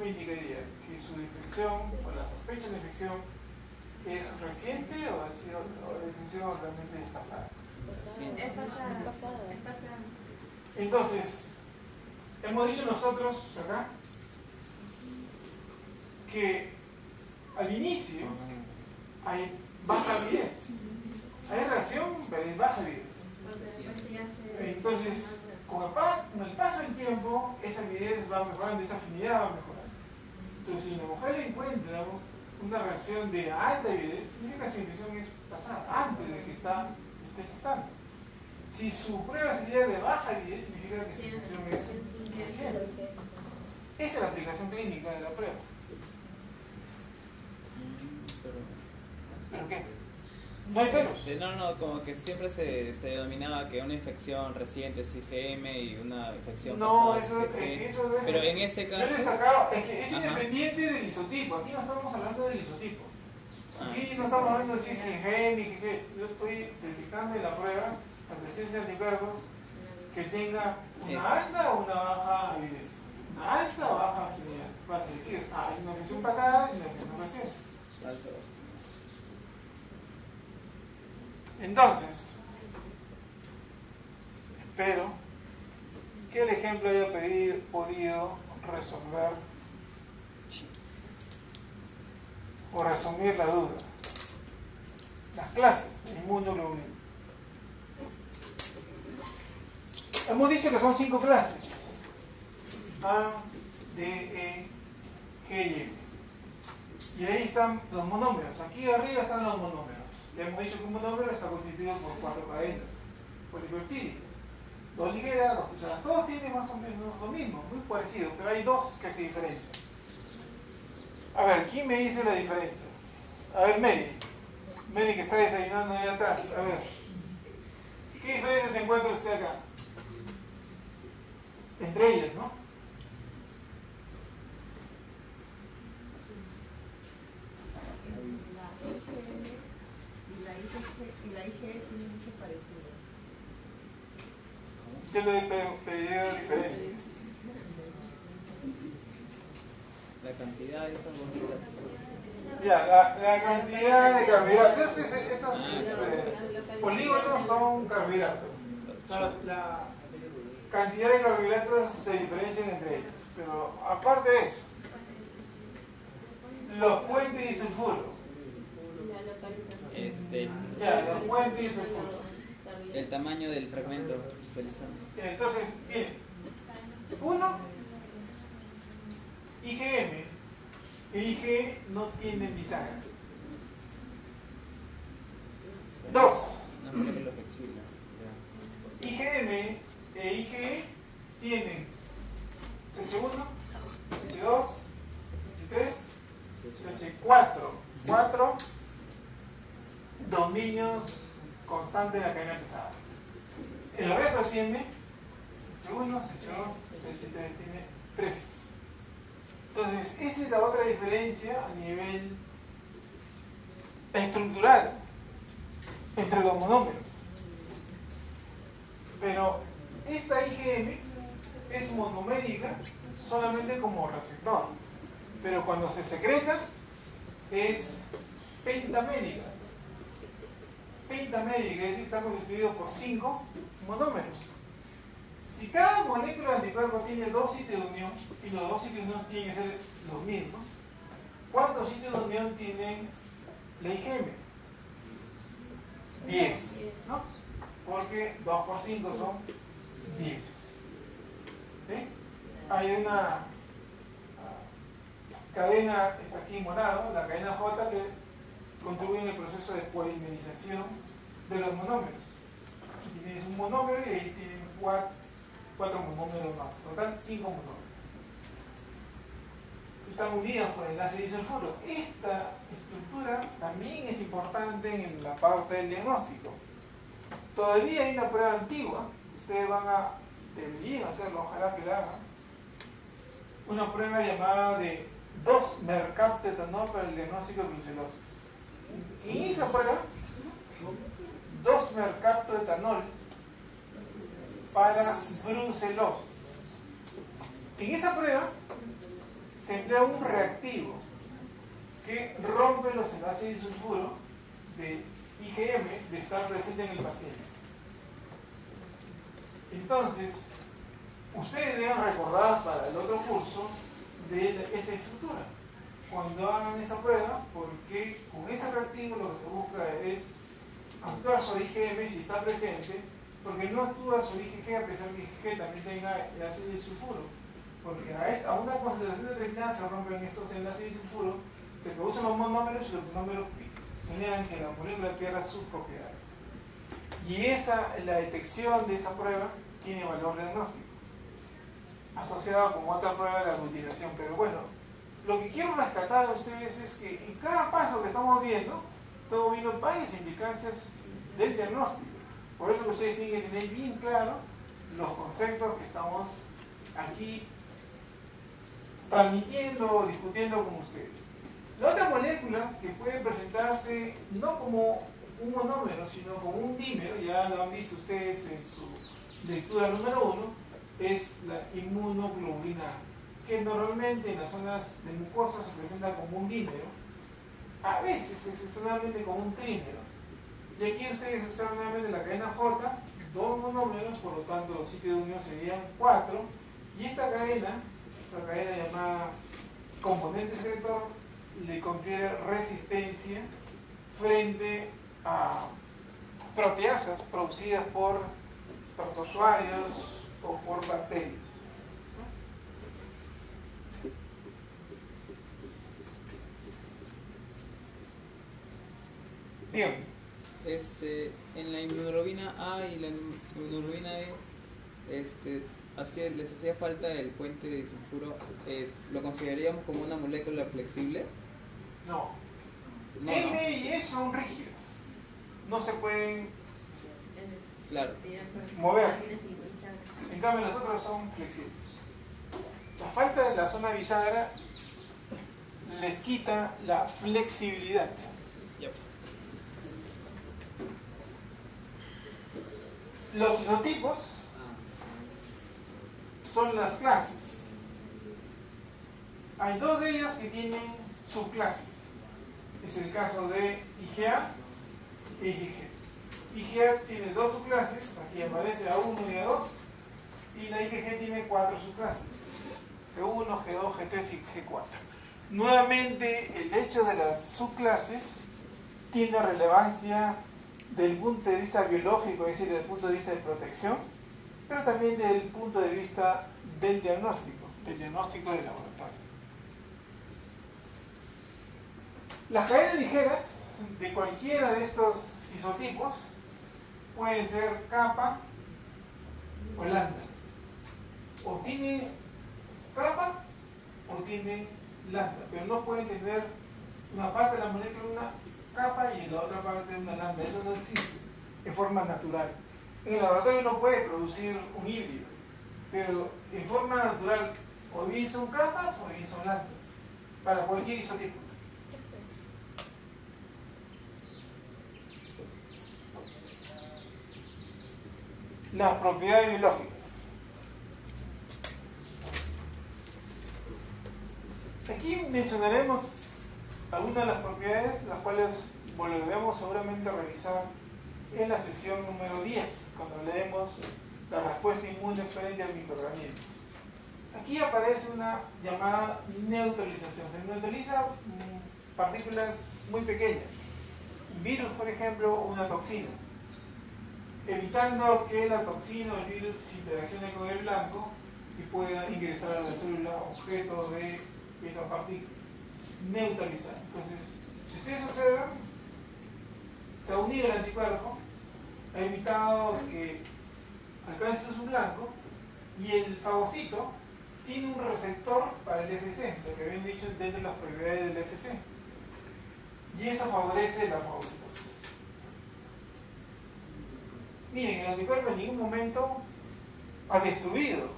indicaría? Que su infección o la sospecha de infección es reciente o la infección realmente es pasada. Es pasada. Entonces, hemos dicho nosotros acá que al inicio hay baja avidez. Hay reacción, pero hay baja avidez. Entonces, con el paso del tiempo, esa avidez va mejorando, esa afinidad va mejorando. Entonces, si la mujer encuentra una reacción de alta avidez, significa que su infección es pasada, antes de que está esté gestando. Si su prueba sería de baja avidez, significa que su infección es reciente. Esa es la aplicación clínica de la prueba. ¿Pero qué? No hay pelos. No, como que siempre se denominaba que una infección reciente es IgM y una infección No, pasada eso es es. pero en este caso... Yo le sacaba, es que es Ajá. independiente del isotipo. Aquí no estamos hablando del isotipo. Aquí sí, no estamos hablando si es IgM, IgG. Yo estoy verificando en la prueba la presencia de anticuerpos que tenga una alta o una baja avidez. Una alta o baja afinidad. Para decir, hay una infección pasada y una infección reciente. Entonces, espero que el ejemplo haya podido resolver o resumir la duda. Las clases de inmunoglobulinas. Hemos dicho que son 5 clases: A, D, E, G y M. Y ahí están los monómeros. Aquí arriba están los monómeros. Ya hemos dicho que un monómero está constituido por 4 cadenas polipeptídicas. 2 ligeras, 2 pesadas. Todos tienen más o menos lo mismo, muy parecido, pero hay 2 que se diferencian. A ver, ¿quién me dice las diferencias? A ver, Mary que está desayunando ahí atrás. A ver, ¿qué diferencias encuentra usted acá? Entre ellas, ¿no? Y la IG tiene mucho parecido. Yo le he pedido diferencias. La cantidad de esas bolitas. Ya, la cantidad de carbohidratos. Estos polígonos son carbohidratos. La cantidad de carbohidratos se diferencian entre ellos. Pero aparte de eso, los puentes y sulfuro. Ya, los puentes y sulfuro. El tamaño del fragmento cristalizado. Entonces, bien. 1, IgM e Ig no tienen bisagra. 2, No creo que lo flexible. IgM e Ig tienen CH1, CH2, CH3, CH4. 4 dominios constantes de la cadena pesada. El resto tiene CH1, CH2, CH3, tiene 3. Entonces, esa es la otra diferencia a nivel estructural entre los monómeros. Pero esta IgM es monomérica solamente como receptor, pero cuando se secreta es pentamérica. Pentamérica, es decir, está constituido por 5 monómeros. Si cada molécula de anticuerpo tiene 2 sitios de unión, y los 2 sitios de unión tienen que ser los mismos, ¿cuántos sitios de unión tienen la IgM? 10, ¿no? Porque 2 por 5 son 10. ¿Sí? Hay una cadena, está aquí morado, la cadena J, que contribuye en el proceso de polimerización de los monómeros. Tienes un monómero y ahí tienen 4 monómeros más, total 5 monómeros. Están unidos por enlace disulfuro. Esta estructura también es importante en la parte del diagnóstico. Todavía hay una prueba antigua, ustedes deberían hacerlo, ojalá que la hagan. Una prueba llamada de 2-mercaptoetanol para el diagnóstico de brucelosis. En esa prueba, 2-mercaptoetanol para brucelosis. En esa prueba se emplea un reactivo que rompe los enlaces de sulfuro de IgM de estar presente en el paciente. Entonces, ustedes deben recordar para el otro curso de esa estructura. Cuando hagan esa prueba, porque con ese reactivo lo que se busca es actuar sobre IgM si está presente, porque no actúa sobre IgG a pesar que IgG también tenga el ácido de sulfuro, porque a una concentración determinada se rompen estos enlaces de sulfuro, se producen los monómeros y los monómeros generan que la molécula pierda sus propiedades. Y la detección de esa prueba tiene valor diagnóstico, asociado con otra prueba de aglutinación. Pero bueno, lo que quiero rescatar a ustedes es que en cada paso que estamos viendo varias implicancias del diagnóstico. Por eso ustedes tienen que tener bien claro los conceptos que estamos aquí transmitiendo o discutiendo con ustedes. La otra molécula que puede presentarse no como un monómero, sino como un dímero, ya lo han visto ustedes en su lectura número 1, es la inmunoglobulina A, que normalmente en las zonas de mucosa se presenta como un dímero, a veces excepcionalmente como un trímero. Y aquí ustedes observan nuevamente la cadena J, 2 monómeros, por lo tanto los sitios de unión serían 4, y esta cadena llamada componente secretor, le confiere resistencia frente a proteasas producidas por protozoarios o por bacterias. Bien. En la inmunoglobina A y la inmunoglobina E, les hacía falta el puente de disulfuro. ¿Lo consideraríamos como una molécula flexible? No. M y E son rígidas. No se pueden mover. En cambio, las otras son flexibles. La falta de la zona bisagra les quita la flexibilidad. Los isotipos son las clases. Hay 2 de ellas que tienen subclases. Es el caso de IgA e IgG. IgA tiene 2 subclases, aquí aparece A1 y A2, y la IgG tiene 4 subclases, G1, G2, G3 y G4. Nuevamente, el hecho de las subclases tiene relevancia desde el punto de vista biológico, es decir, desde el punto de vista de protección, pero también desde el punto de vista del diagnóstico de laboratorio. Las cadenas ligeras de cualquiera de estos isotipos pueden ser kappa o lambda. O tiene kappa o tiene lambda, pero no pueden tener una parte de la molécula una kappa y en la otra parte una lambda. Eso no existe en forma natural. En el laboratorio no puede producir un híbrido, pero en forma natural o bien son kappas o bien son lambdas para cualquier isotipo. Las propiedades biológicas. Aquí mencionaremos algunas de las propiedades, las cuales volveremos seguramente a revisar en la sesión número 10, cuando leemos la respuesta inmune frente al microorganismo. Aquí aparece una llamada neutralización. Se neutraliza partículas muy pequeñas. Un virus, por ejemplo, o una toxina, evitando que la toxina o el virus se interaccione con el blanco y pueda ingresar a la célula objeto de esa partícula. Neutralizar. Entonces, si ustedes observan, se ha unido el anticuerpo, ha evitado que alcance su blanco, y el fagocito tiene un receptor para el FC, lo que habían dicho dentro de las propiedades del FC, y eso favorece la fagocitosis. Miren, el anticuerpo en ningún momento ha destruido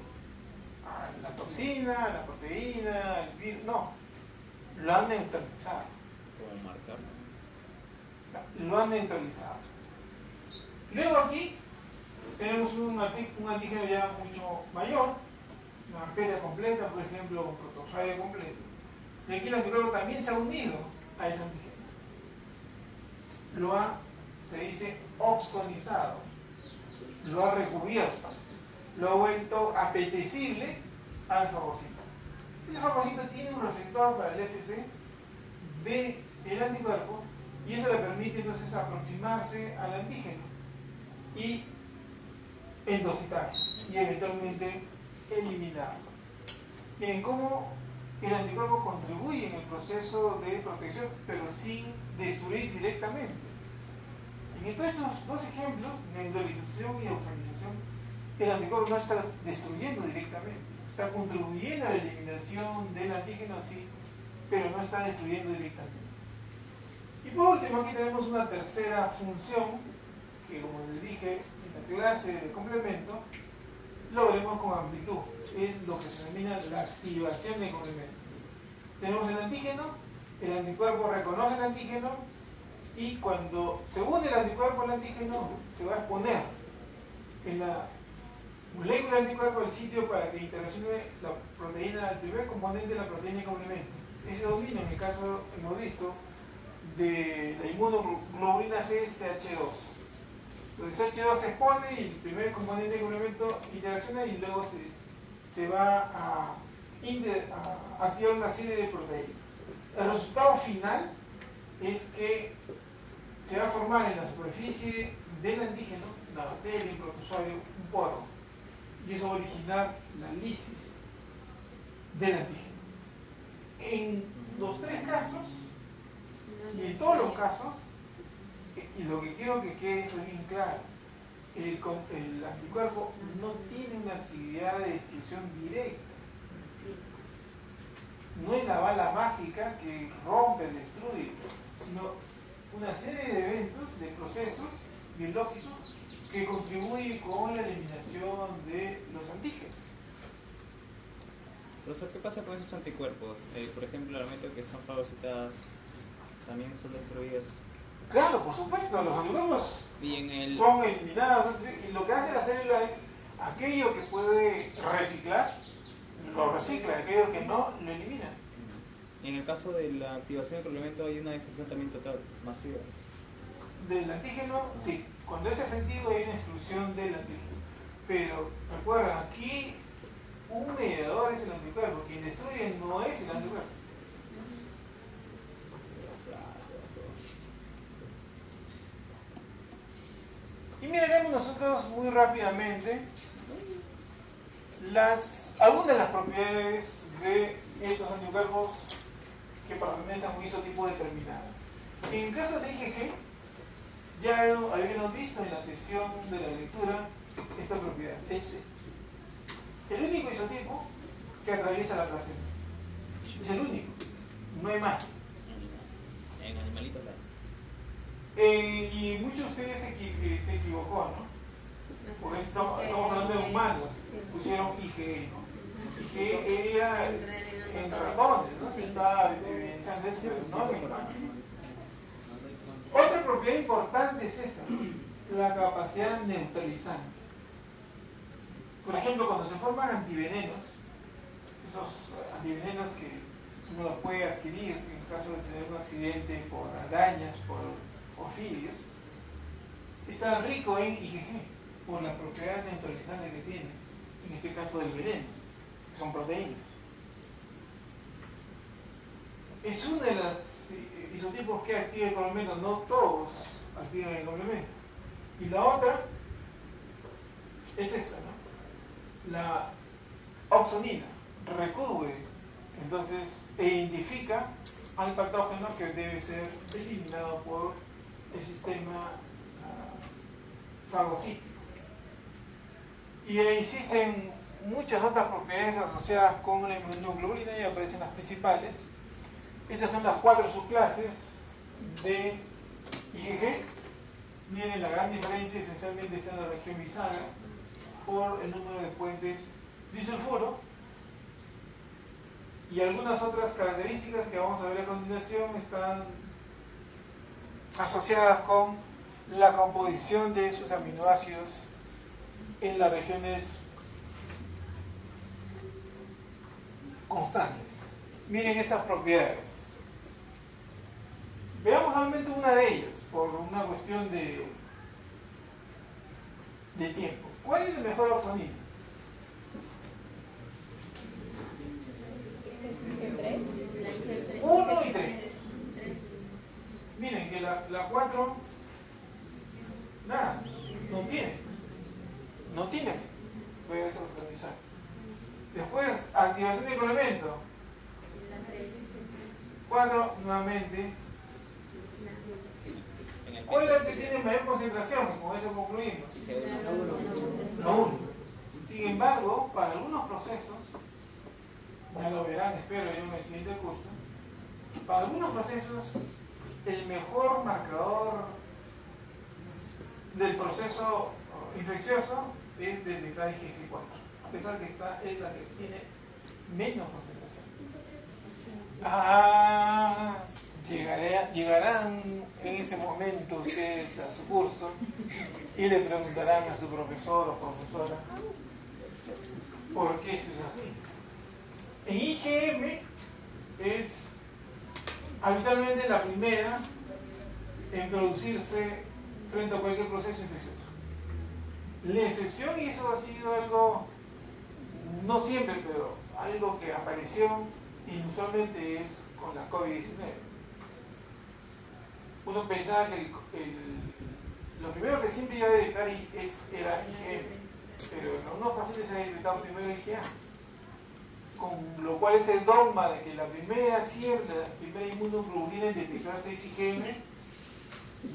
la toxina, la proteína, el virus, no, lo han neutralizado. ¿Cómo marcar? Lo han neutralizado. Luego aquí tenemos un antígeno ya mucho mayor, una bacteria completa, por ejemplo, un protozoario completo. Y aquí el anticuerpo también se ha unido a ese antígeno. Lo ha, se dice, opsonizado, lo ha recubierto, lo ha vuelto apetecible al fagocito. El fagocito tiene un receptor para el FC del anticuerpo, y eso le permite entonces aproximarse al antígeno y endocitarlo y eventualmente eliminarlo. Miren cómo el anticuerpo contribuye en el proceso de protección, pero sin destruir directamente. En Y entre estos dos ejemplos, neuralización y oxalización, el anticuerpo no está destruyendo directamente, está contribuyendo a la eliminación del antígeno, sí, pero no está destruyendo directamente. Y por último, aquí tenemos una tercera función, que como les dije en la clase de complemento, lo veremos con amplitud, es lo que se denomina la activación de complemento. Tenemos el antígeno, el anticuerpo reconoce el antígeno, y cuando se une el anticuerpo al antígeno, se va a exponer en la molécula del anticuerpo el sitio para que interaccione la proteína, el primer componente de la proteína de complemento. Ese dominio, en el caso, hemos visto, de la inmunoglobulina G CH2. Entonces CH2 se expone y el primer componente de complemento interacciona y luego se va a activar una serie de proteínas. El resultado final es que se va a formar en la superficie del antígeno, la bacteria, el protozoario, un poro, y eso va a originar la lisis del antígeno. En los tres casos, y en todos los casos, y lo que quiero que quede bien claro, el anticuerpo no tiene una actividad de destrucción directa. No es la bala mágica que rompe, destruye, sino una serie de eventos, de procesos biológicos que contribuyen con la eliminación de los antígenos. Profesor, ¿qué pasa con esos anticuerpos? Por ejemplo, al momento que son fagocitadas, ¿también son destruidas? Claro, por supuesto, los anticuerpos Y son eliminados, y lo que hace la célula es aquello que puede reciclar, lo recicla, aquello que no, lo elimina. En el caso de la activación del complemento hay una destrucción también total, masiva. Del antígeno, sí, cuando es efectivo hay una destrucción del antígeno. Pero recuerden, aquí un mediador es el anticuerpo, quien destruye no es el anticuerpo. Y miraremos nosotros muy rápidamente algunas de las propiedades de estos anticuerpos que pertenecen a un isotipo determinado. En el caso de IgG, ya habíamos visto en la sesión de la lectura esta propiedad. Es el único isotipo que atraviesa la placenta. Es el único, no hay más. En animalitos hay. Y muchos de ustedes se equivocó, ¿no? Porque estamos hablando de humanos, pusieron IgE, ¿no? IgE era en ratones, ¿no? Se estaba evidenciando eso, pero no en humanos. Otra propiedad importante es esta, la capacidad neutralizante. Por ejemplo, cuando se forman antivenenos, esos antivenenos que uno los puede adquirir en caso de tener un accidente por arañas, por ofidios, está rico en IgG por la propiedad neutralizante que tiene, en este caso del veneno, que son proteínas. Es uno de los isotipos que activa el complemento, no todos activan el complemento. Y la otra es esta, ¿no? La opsonina recubre, entonces, e identifica al patógeno que debe ser eliminado por el sistema fagocítico. Y existen muchas otras propiedades asociadas con la inmunoglobulina, y aparecen las principales. Estas son las 4 subclases de IgG. Miren, la gran diferencia esencialmente está en la región bisagra por el número de puentes disulfuro y algunas otras características que vamos a ver a continuación están asociadas con la composición de sus aminoácidos en las regiones constantes. Miren estas propiedades. Veamos solamente una de ellas, por una cuestión de tiempo. ¿Cuál es el mejor opsonina? ¿3? 1 y 3. Miren que la 4, nada, no tiene, voy a optimizar. Después, activación de complemento. 4 nuevamente. ¿Cuál es la que tiene mayor concentración? Y con eso concluimos. La 1. Sin embargo, para algunos procesos, ya lo verán, espero yo en el siguiente curso, para algunos procesos, el mejor marcador del proceso infeccioso es detectar IgG4, a pesar que esta es la que tiene menos concentración. Llegarán en ese momento ustedes a su curso y le preguntarán a su profesor o profesora por qué eso es así. En IgM es habitualmente la primera en producirse frente a cualquier proceso infeccioso. La excepción, y eso ha sido algo, no siempre, pero algo que apareció inusualmente, es con la COVID-19. Uno pensaba que lo primero que siempre iba a detectar era IgM, pero en algunos pacientes se ha detectado primero IgA, con lo cual es el dogma de que la primera inmunoglobulina en detectar 6 IgM,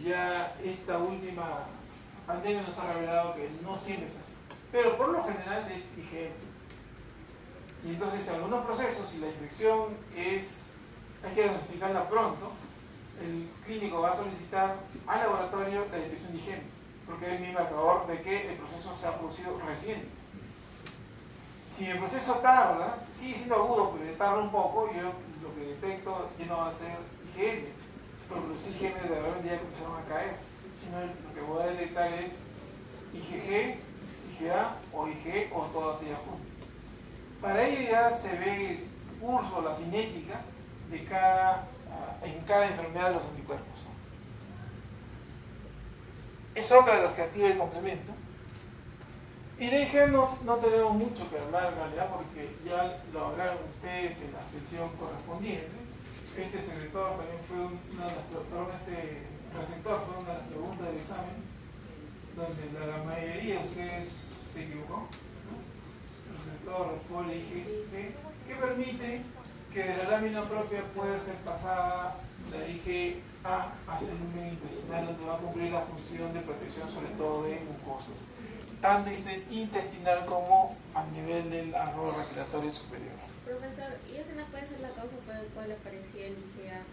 ya esta última pandemia nos ha revelado que no siempre es así, pero por lo general es IgM. Y entonces en algunos procesos, si la infección hay que diagnosticarla pronto, el clínico va a solicitar al laboratorio la detección de IgM, porque es el marcador de que el proceso se ha producido recién. Si el proceso tarda, sigue siendo agudo, pero tarda un poco, yo lo que detecto ya no va a ser IgM, porque los IgM de repente ya comenzaron a caer, sino lo que voy a detectar es IgG, IgA o Ig o todas ellas juntas. Para ello ya se ve el curso, la cinética en cada enfermedad de los anticuerpos. Es otra de las que activa el complemento. Y de IgG no tenemos mucho que hablar en realidad, porque ya lo hablaron ustedes en la sesión correspondiente. Este secretor también fue una de las receptor fue una de las preguntas del examen, donde la mayoría de ustedes se equivocó. Receptor responde IgG, que permite que de la lámina propia pueda ser pasada la IgA hacia el núcleo intestinal, donde va a cumplir la función de protección sobre todo de mucosas, tanto intestinal como a nivel del árbol respiratorio superior. Profesor, ¿y esa no puede ser la causa por la cual aparecía el IgA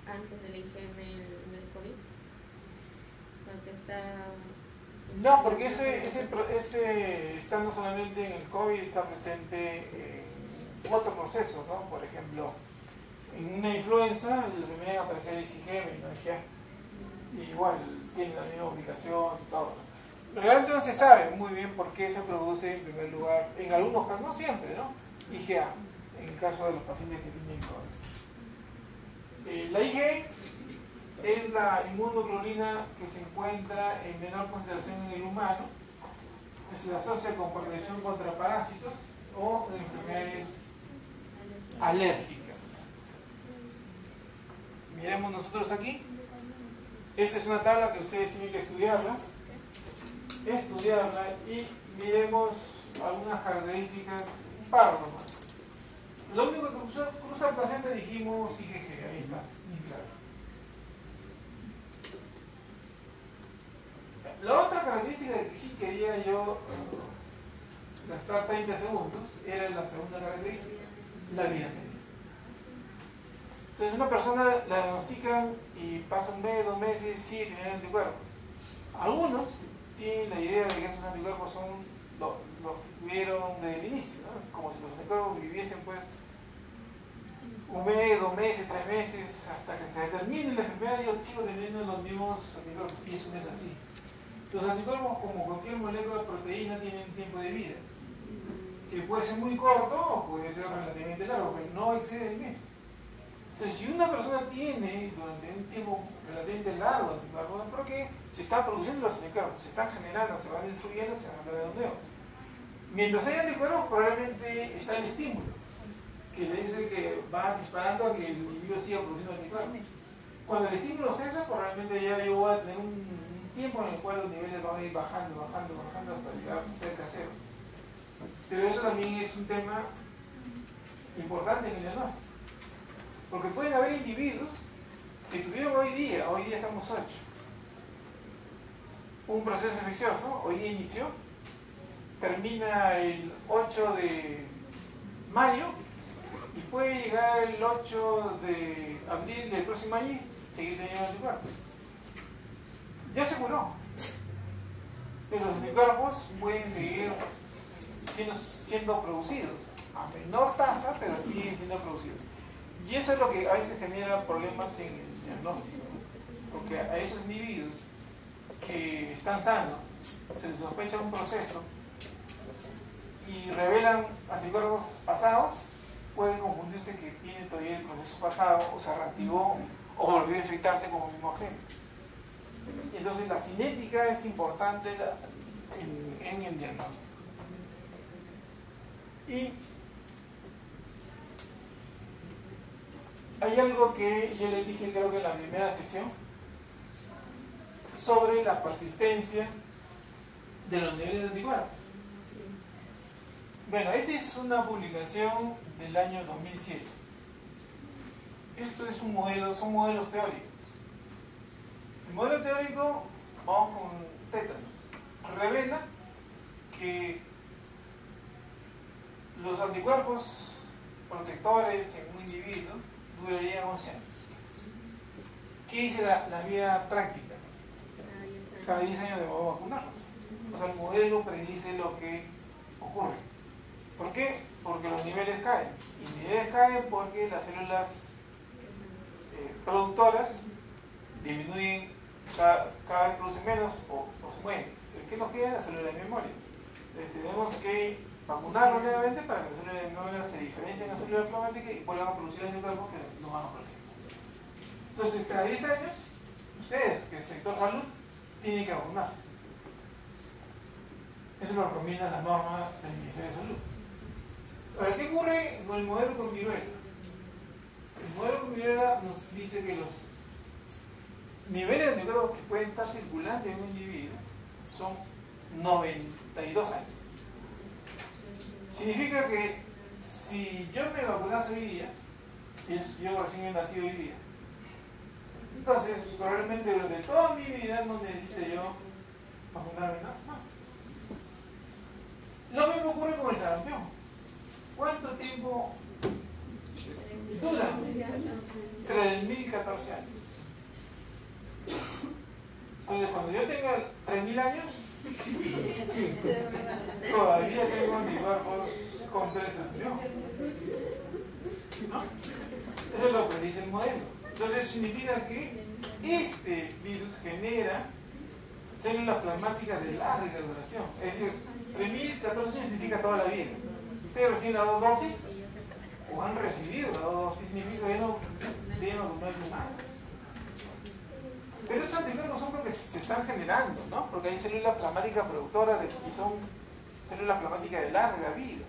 antes del IgM en el COVID? Porque está... No, porque ese está no solamente en el COVID, está presente en otros procesos, ¿no? Por ejemplo, en una influenza, la primera aparece el IgM y no IgA. Y igual, tiene la misma ubicación y todo. Realmente no se sabe muy bien por qué se produce en primer lugar, en algunos casos, no siempre, ¿no? IgA, en el caso de los pacientes que tienen COVID. La Ig es la inmunoglobulina que se encuentra en menor concentración en el humano, se asocia con protección contra parásitos o enfermedades alérgicas. Miremos nosotros aquí. Esta es una tabla que ustedes tienen que estudiarla y miremos algunas características, un par nomás. Lo único que cruza placenta dijimos IgG, ahí está, muy claro. La otra característica que sí quería yo gastar 30 segundos era la segunda característica, la vida media. Entonces una persona la diagnostican y pasa un mes, 2 meses y sigue teniendo anticuerpos. Algunos tienen la idea de que esos anticuerpos los tuvieron desde el inicio, ¿no? Como si los anticuerpos viviesen pues 1 mes, 2 meses, 3 meses, hasta que se determine la enfermedad. Yo sigo teniendo los mismos anticuerpos y eso no es así. Los anticuerpos, como cualquier molécula de proteína, tienen tiempo de vida, que puede ser muy corto o puede ser relativamente largo, pero no excede el mes. Entonces, si una persona tiene durante un tiempo relativamente largo anticuerpos, es porque se están produciendo los anticuerpos, se están generando, se van destruyendo, se van creando nuevos. Mientras hay anticuerpos, probablemente está el estímulo, que le dice que va disparando a que el individuo siga produciendo anticuerpos. Cuando el estímulo cesa, probablemente ya yo voy a tener un tiempo en el cual los niveles van a ir bajando hasta llegar cerca a cero. Pero eso también es un tema importante en el diagnóstico, porque pueden haber individuos que tuvieron hoy día estamos 8, un proceso infeccioso, hoy día inició, termina el 8 de mayo y puede llegar el 8 de abril del próximo año y seguir teniendo anticuerpos. Ya se curó, pero los anticuerpos pueden seguir siendo producidos a menor tasa, pero siguen siendo producidos. Y eso es lo que a veces genera problemas en el diagnóstico, porque a esos individuos que están sanos se les sospecha un proceso y revelan anticuerpos pasados, puede confundirse que tienen todavía el proceso pasado o se reactivó o volvió a infectarse como el mismo agente. Y entonces la cinética es importante en el diagnóstico. Y hay algo que yo les dije, creo que en la primera sesión, sobre la persistencia de los niveles de anticuerpos. Bueno, esta es una publicación del año 2007. Esto es un modelo, son modelos teóricos. El modelo teórico, vamos con tétanos, revela que los anticuerpos protectores en un individuo durarían 11 años. ¿Qué dice la vía práctica? Cada 10 años debemos vacunarnos. O sea, el modelo predice lo que ocurre. ¿Por qué? Porque los niveles caen. Y los niveles caen porque las células productoras disminuyen, cada vez producen menos o se mueren. ¿Qué nos queda? La célula de memoria. Entonces tenemos que vacunarnos nuevamente para que las células de memoria se diferencien de la célula plasmática y vuelvan a producir anticuerpos que no van a proteger. Entonces, cada 10 años, ustedes, que es el sector salud, tienen que vacunarse. Eso lo recomienda la norma del Ministerio de Salud. Ahora, ¿qué ocurre con el modelo con viruela? El modelo con viruela nos dice que los niveles de anticuerpos que pueden estar circulando en un individuo son 92 años. Significa que si yo me vacunase hoy día, y yo recién he nacido hoy día, entonces probablemente durante toda mi vida no necesite yo vacunarme nada más. Lo mismo ocurre con el sarampión. ¿Cuánto tiempo dura? 3.014 años. Entonces, cuando yo tenga 3.000 años, todavía tengo anticuerpos contra el sarampión. ¿No? Eso es lo que dice el modelo. Entonces, significa que este virus genera células plasmáticas de larga duración. Es decir, 3.014 años significa toda la vida. Ustedes reciben las 2 dosis o han recibido las 2 dosis, significa que no deben vacunarse más. Pero estos anticuerpos son porque se están generando, ¿no? Porque hay células plasmáticas productoras y son células plasmáticas de larga vida.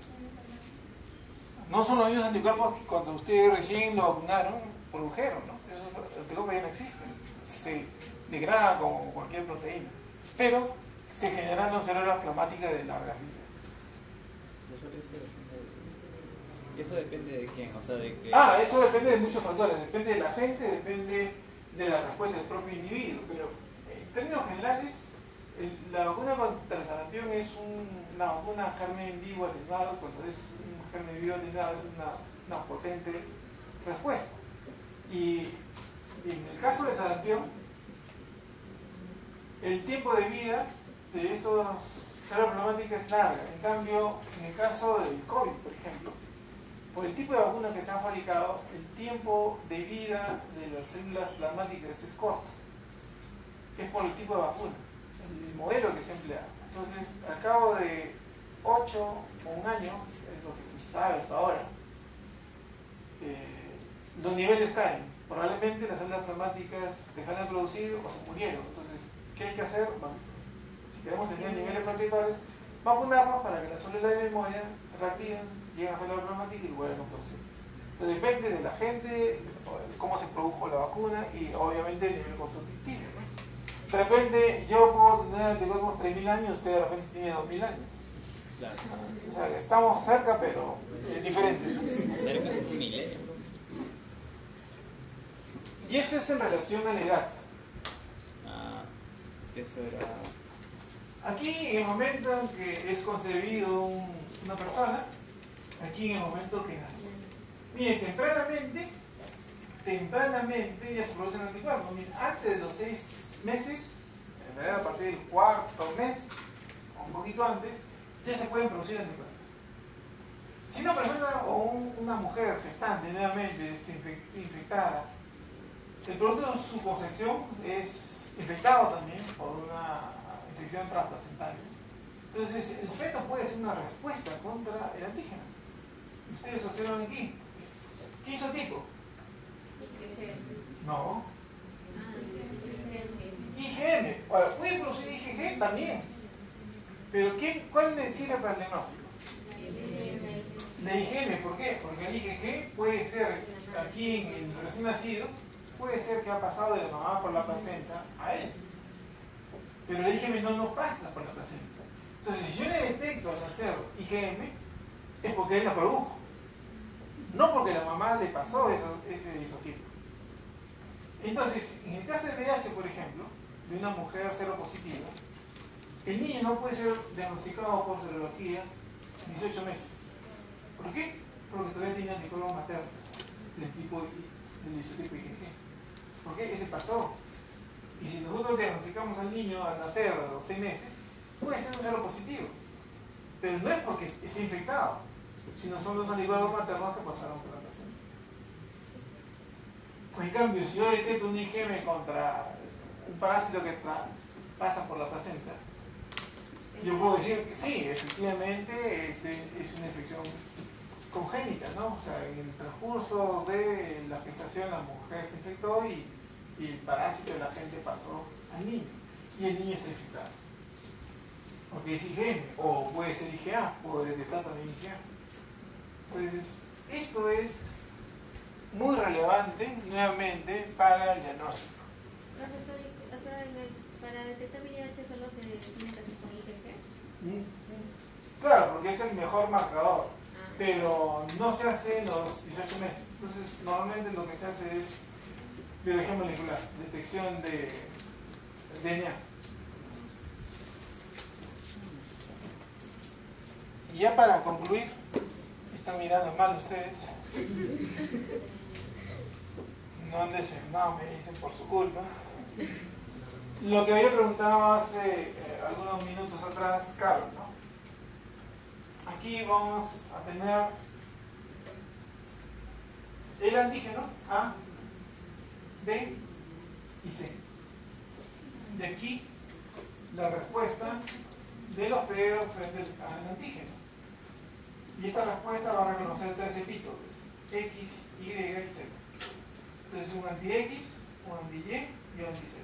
No son los mismos anticuerpos que cuando ustedes recién lo vacunaron, produjeron, ¿no? Esos anticuerpos ya no existen. Se degrada como cualquier proteína. Pero se generan células plasmáticas de larga vida. ¿Eso depende de quién? O sea, de que... Eso depende de muchos factores. Depende de la gente, depende de la respuesta del propio individuo. Pero en términos generales, la vacuna contra el sarampión es una vacuna germen vivo atenuado. Cuando es un germen vivo atenuado es una potente respuesta. Y en el caso del sarampión, el tiempo de vida de esas células plasmáticas es larga. En cambio, en el caso del COVID, por ejemplo, por el tipo de vacuna que se han fabricado, el tiempo de vida de las células plasmáticas es corto. Es por el tipo de vacuna, el modelo que se emplea. Entonces, al cabo de 8 o un año, es lo que se sabe hasta ahora, los niveles caen. Probablemente las células plasmáticas dejaron de producir o se murieron. Entonces, ¿qué hay que hacer? Bueno, si queremos tener niveles protectores, vacunarnos para que las células de memoria se reactiven, lleguen a células plasmáticas y vuelvan a producir. Entonces, depende de la gente, cómo se produjo la vacuna y obviamente el nivel constitutivo, ¿no? De repente yo puedo tener anticuerpos 3.000 años, usted de repente tiene 2.000 años. Claro. O sea, estamos cerca, pero es diferente, ¿no? Cerca de un milenio. Y esto es en relación a la edad. Eso era... Aquí, en el momento en que es concebido una persona, aquí en el momento que nace. Miren, tempranamente ya se producen anticuerpos. Miren, antes de los 6 meses, en realidad a partir del 4.º mes, o un poquito antes, ya se pueden producir anticuerpos. Si una persona o una mujer gestante nuevamente es infectada, el producto de su concepción es infectado también por una infección transplacentaria. Entonces, el feto puede ser una respuesta contra el antígeno. Ustedes observan aquí. ¿Qué hizo Tito? No. IgM. Ahora, puede producir IgG también. Pero ¿cuál le sirve para el diagnóstico? La IgM. ¿Por qué? Porque el IgG puede ser, aquí en el recién nacido, puede ser que ha pasado de la mamá por la placenta a él. Pero el IgM no pasa por la placenta. Entonces, si yo le detecto al nacer IgM, es porque él la produjo. No porque la mamá le pasó ese isotipo. Entonces, en el caso de VIH, por ejemplo, de una mujer seropositiva, el niño no puede ser diagnosticado por serología 18 meses. ¿Por qué? Porque todavía tiene anticuerpos maternos del isotipo IgG. ¿Por qué? Ese pasó. Y si nosotros diagnosticamos al niño al nacer a los 6 meses, puede ser un seropositivo. Pero no es porque esté infectado, sino son los anticuerpos maternos que pasaron por la placenta. En cambio, si yo detecto un IgM contra un parásito que pasa por la placenta, yo puedo decir que sí, efectivamente es una infección congénita, ¿no? O sea, en el transcurso de la gestación la mujer se infectó y el parásito de la gente pasó al niño y el niño está infectado. Porque es IgM, o puede ser IgA, puedo detectar también IgA. Entonces, esto es muy relevante nuevamente para el diagnóstico. Profesor, o sea, para detectar VIH solo se tiene que hacer con IgG. Claro, porque es el mejor marcador, pero no se hace en los 18 meses. Entonces, normalmente lo que se hace es biología molecular, detección de DNA. Y ya para concluir, están mirando mal ustedes. No me dicen por su culpa. Lo que había preguntado hace algunos minutos atrás, Carlos, ¿no? Aquí vamos a tener el antígeno A, B y C. De aquí la respuesta de los hospederos frente al antígeno. Y esta respuesta va a reconocer 3 epítopes, X, Y y Z. Entonces un anti-X, un anti-Y y un anti-Z.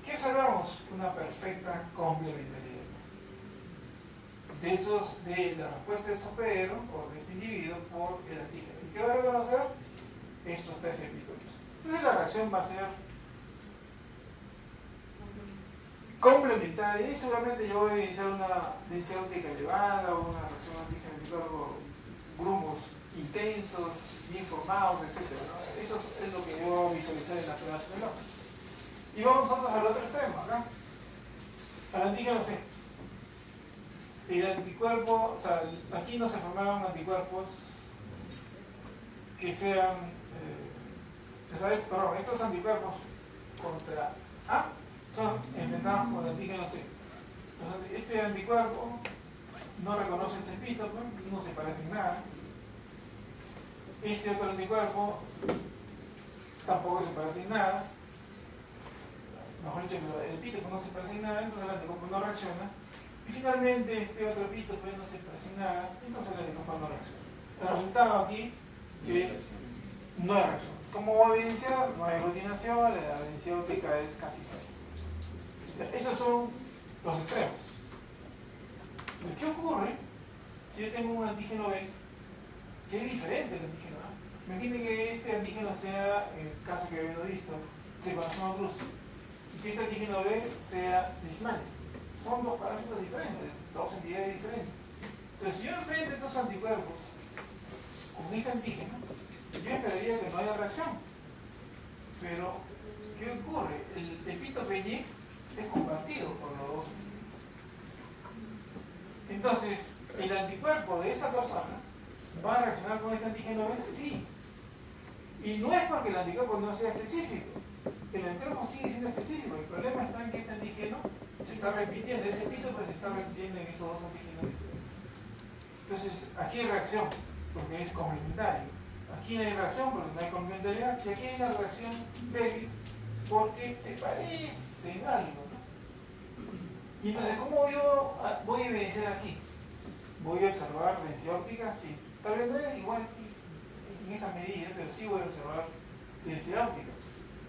¿Qué observamos? Una perfecta complementariedad. De la respuesta de este hospedero o de este individuo por el antígeno. ¿Y qué va a reconocer? Estos 3 epítopes. Entonces la reacción va a ser complementaria y seguramente yo voy a iniciar una densidad óptica elevada o una reacción antígeno grumos intensos, bien formados, etc. ¿no? Eso es lo que yo voy a visualizar en la prueba celulosas. Y vamos nosotros al otro extremo, acá. Al antígeno C. El anticuerpo, o sea, aquí no se formaron anticuerpos que sean, perdón, estos anticuerpos contra A son enfrentados con el antígeno C. Entonces, este anticuerpo no reconoce este epítope, no se parece en nada. Este otro anticuerpo tampoco se parece en nada. Mejor dicho, el epítope no se parece en nada, entonces el anticuerpo no reacciona. Y finalmente este otro epítope no se parece en nada, entonces el anticuerpo no reacciona. El resultado aquí es no hay reacción. ¿Cómo voy a evidenciar? No hay aglutinación, la densidad óptica es casi cero. Esos son los extremos. ¿Qué ocurre si yo tengo un antígeno B que es diferente del antígeno A? Imaginen que este antígeno sea, en el caso que habíamos visto, tripanosomo druso, y que este antígeno B sea leishmania. Son dos parámetros diferentes, dos entidades diferentes. Entonces, si yo enfrento estos anticuerpos con este antígeno, yo esperaría que no haya reacción. Pero, ¿qué ocurre? El pepito PY es compartido por los dos. Entonces, ¿el anticuerpo de esa persona va a reaccionar con este antígeno B? Sí. Y no es porque el anticuerpo no sea específico. El anticuerpo sigue siendo específico. El problema está en que este antígeno se está repitiendo. Este epítope se está repitiendo en esos dos antígenos diferentes. Entonces, aquí hay reacción, porque es complementario. Aquí no hay reacción porque no hay complementariedad. Y aquí hay una reacción débil porque se parecen algo, ¿no? Y entonces, ¿cómo yo voy a evidenciar aquí? Voy a observar densidad óptica, sí. Tal vez no es igual en esa medida, pero sí voy a observar densidad óptica.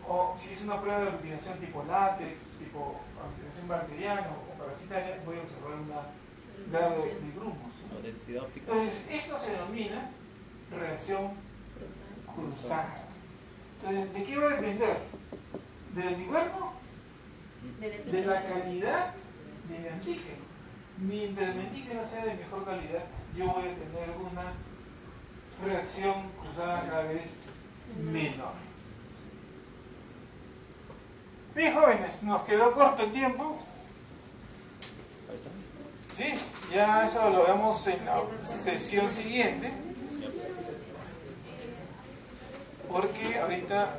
O si es una prueba de aglutinación tipo látex, tipo aglutinación bacteriana o parasitaria, voy a observar un grado de grumos, ¿no? O densidad óptica. Entonces, esto se denomina reacción cruzada. Entonces, ¿de qué va a depender? ¿Del anticuerpo? De la calidad de mi antígeno. Mientras mi antígeno sea de mejor calidad, yo voy a tener una reacción cruzada cada vez menor. Bien, jóvenes, nos quedó corto el tiempo. Sí, ya eso lo vemos en la sesión siguiente. Porque ahorita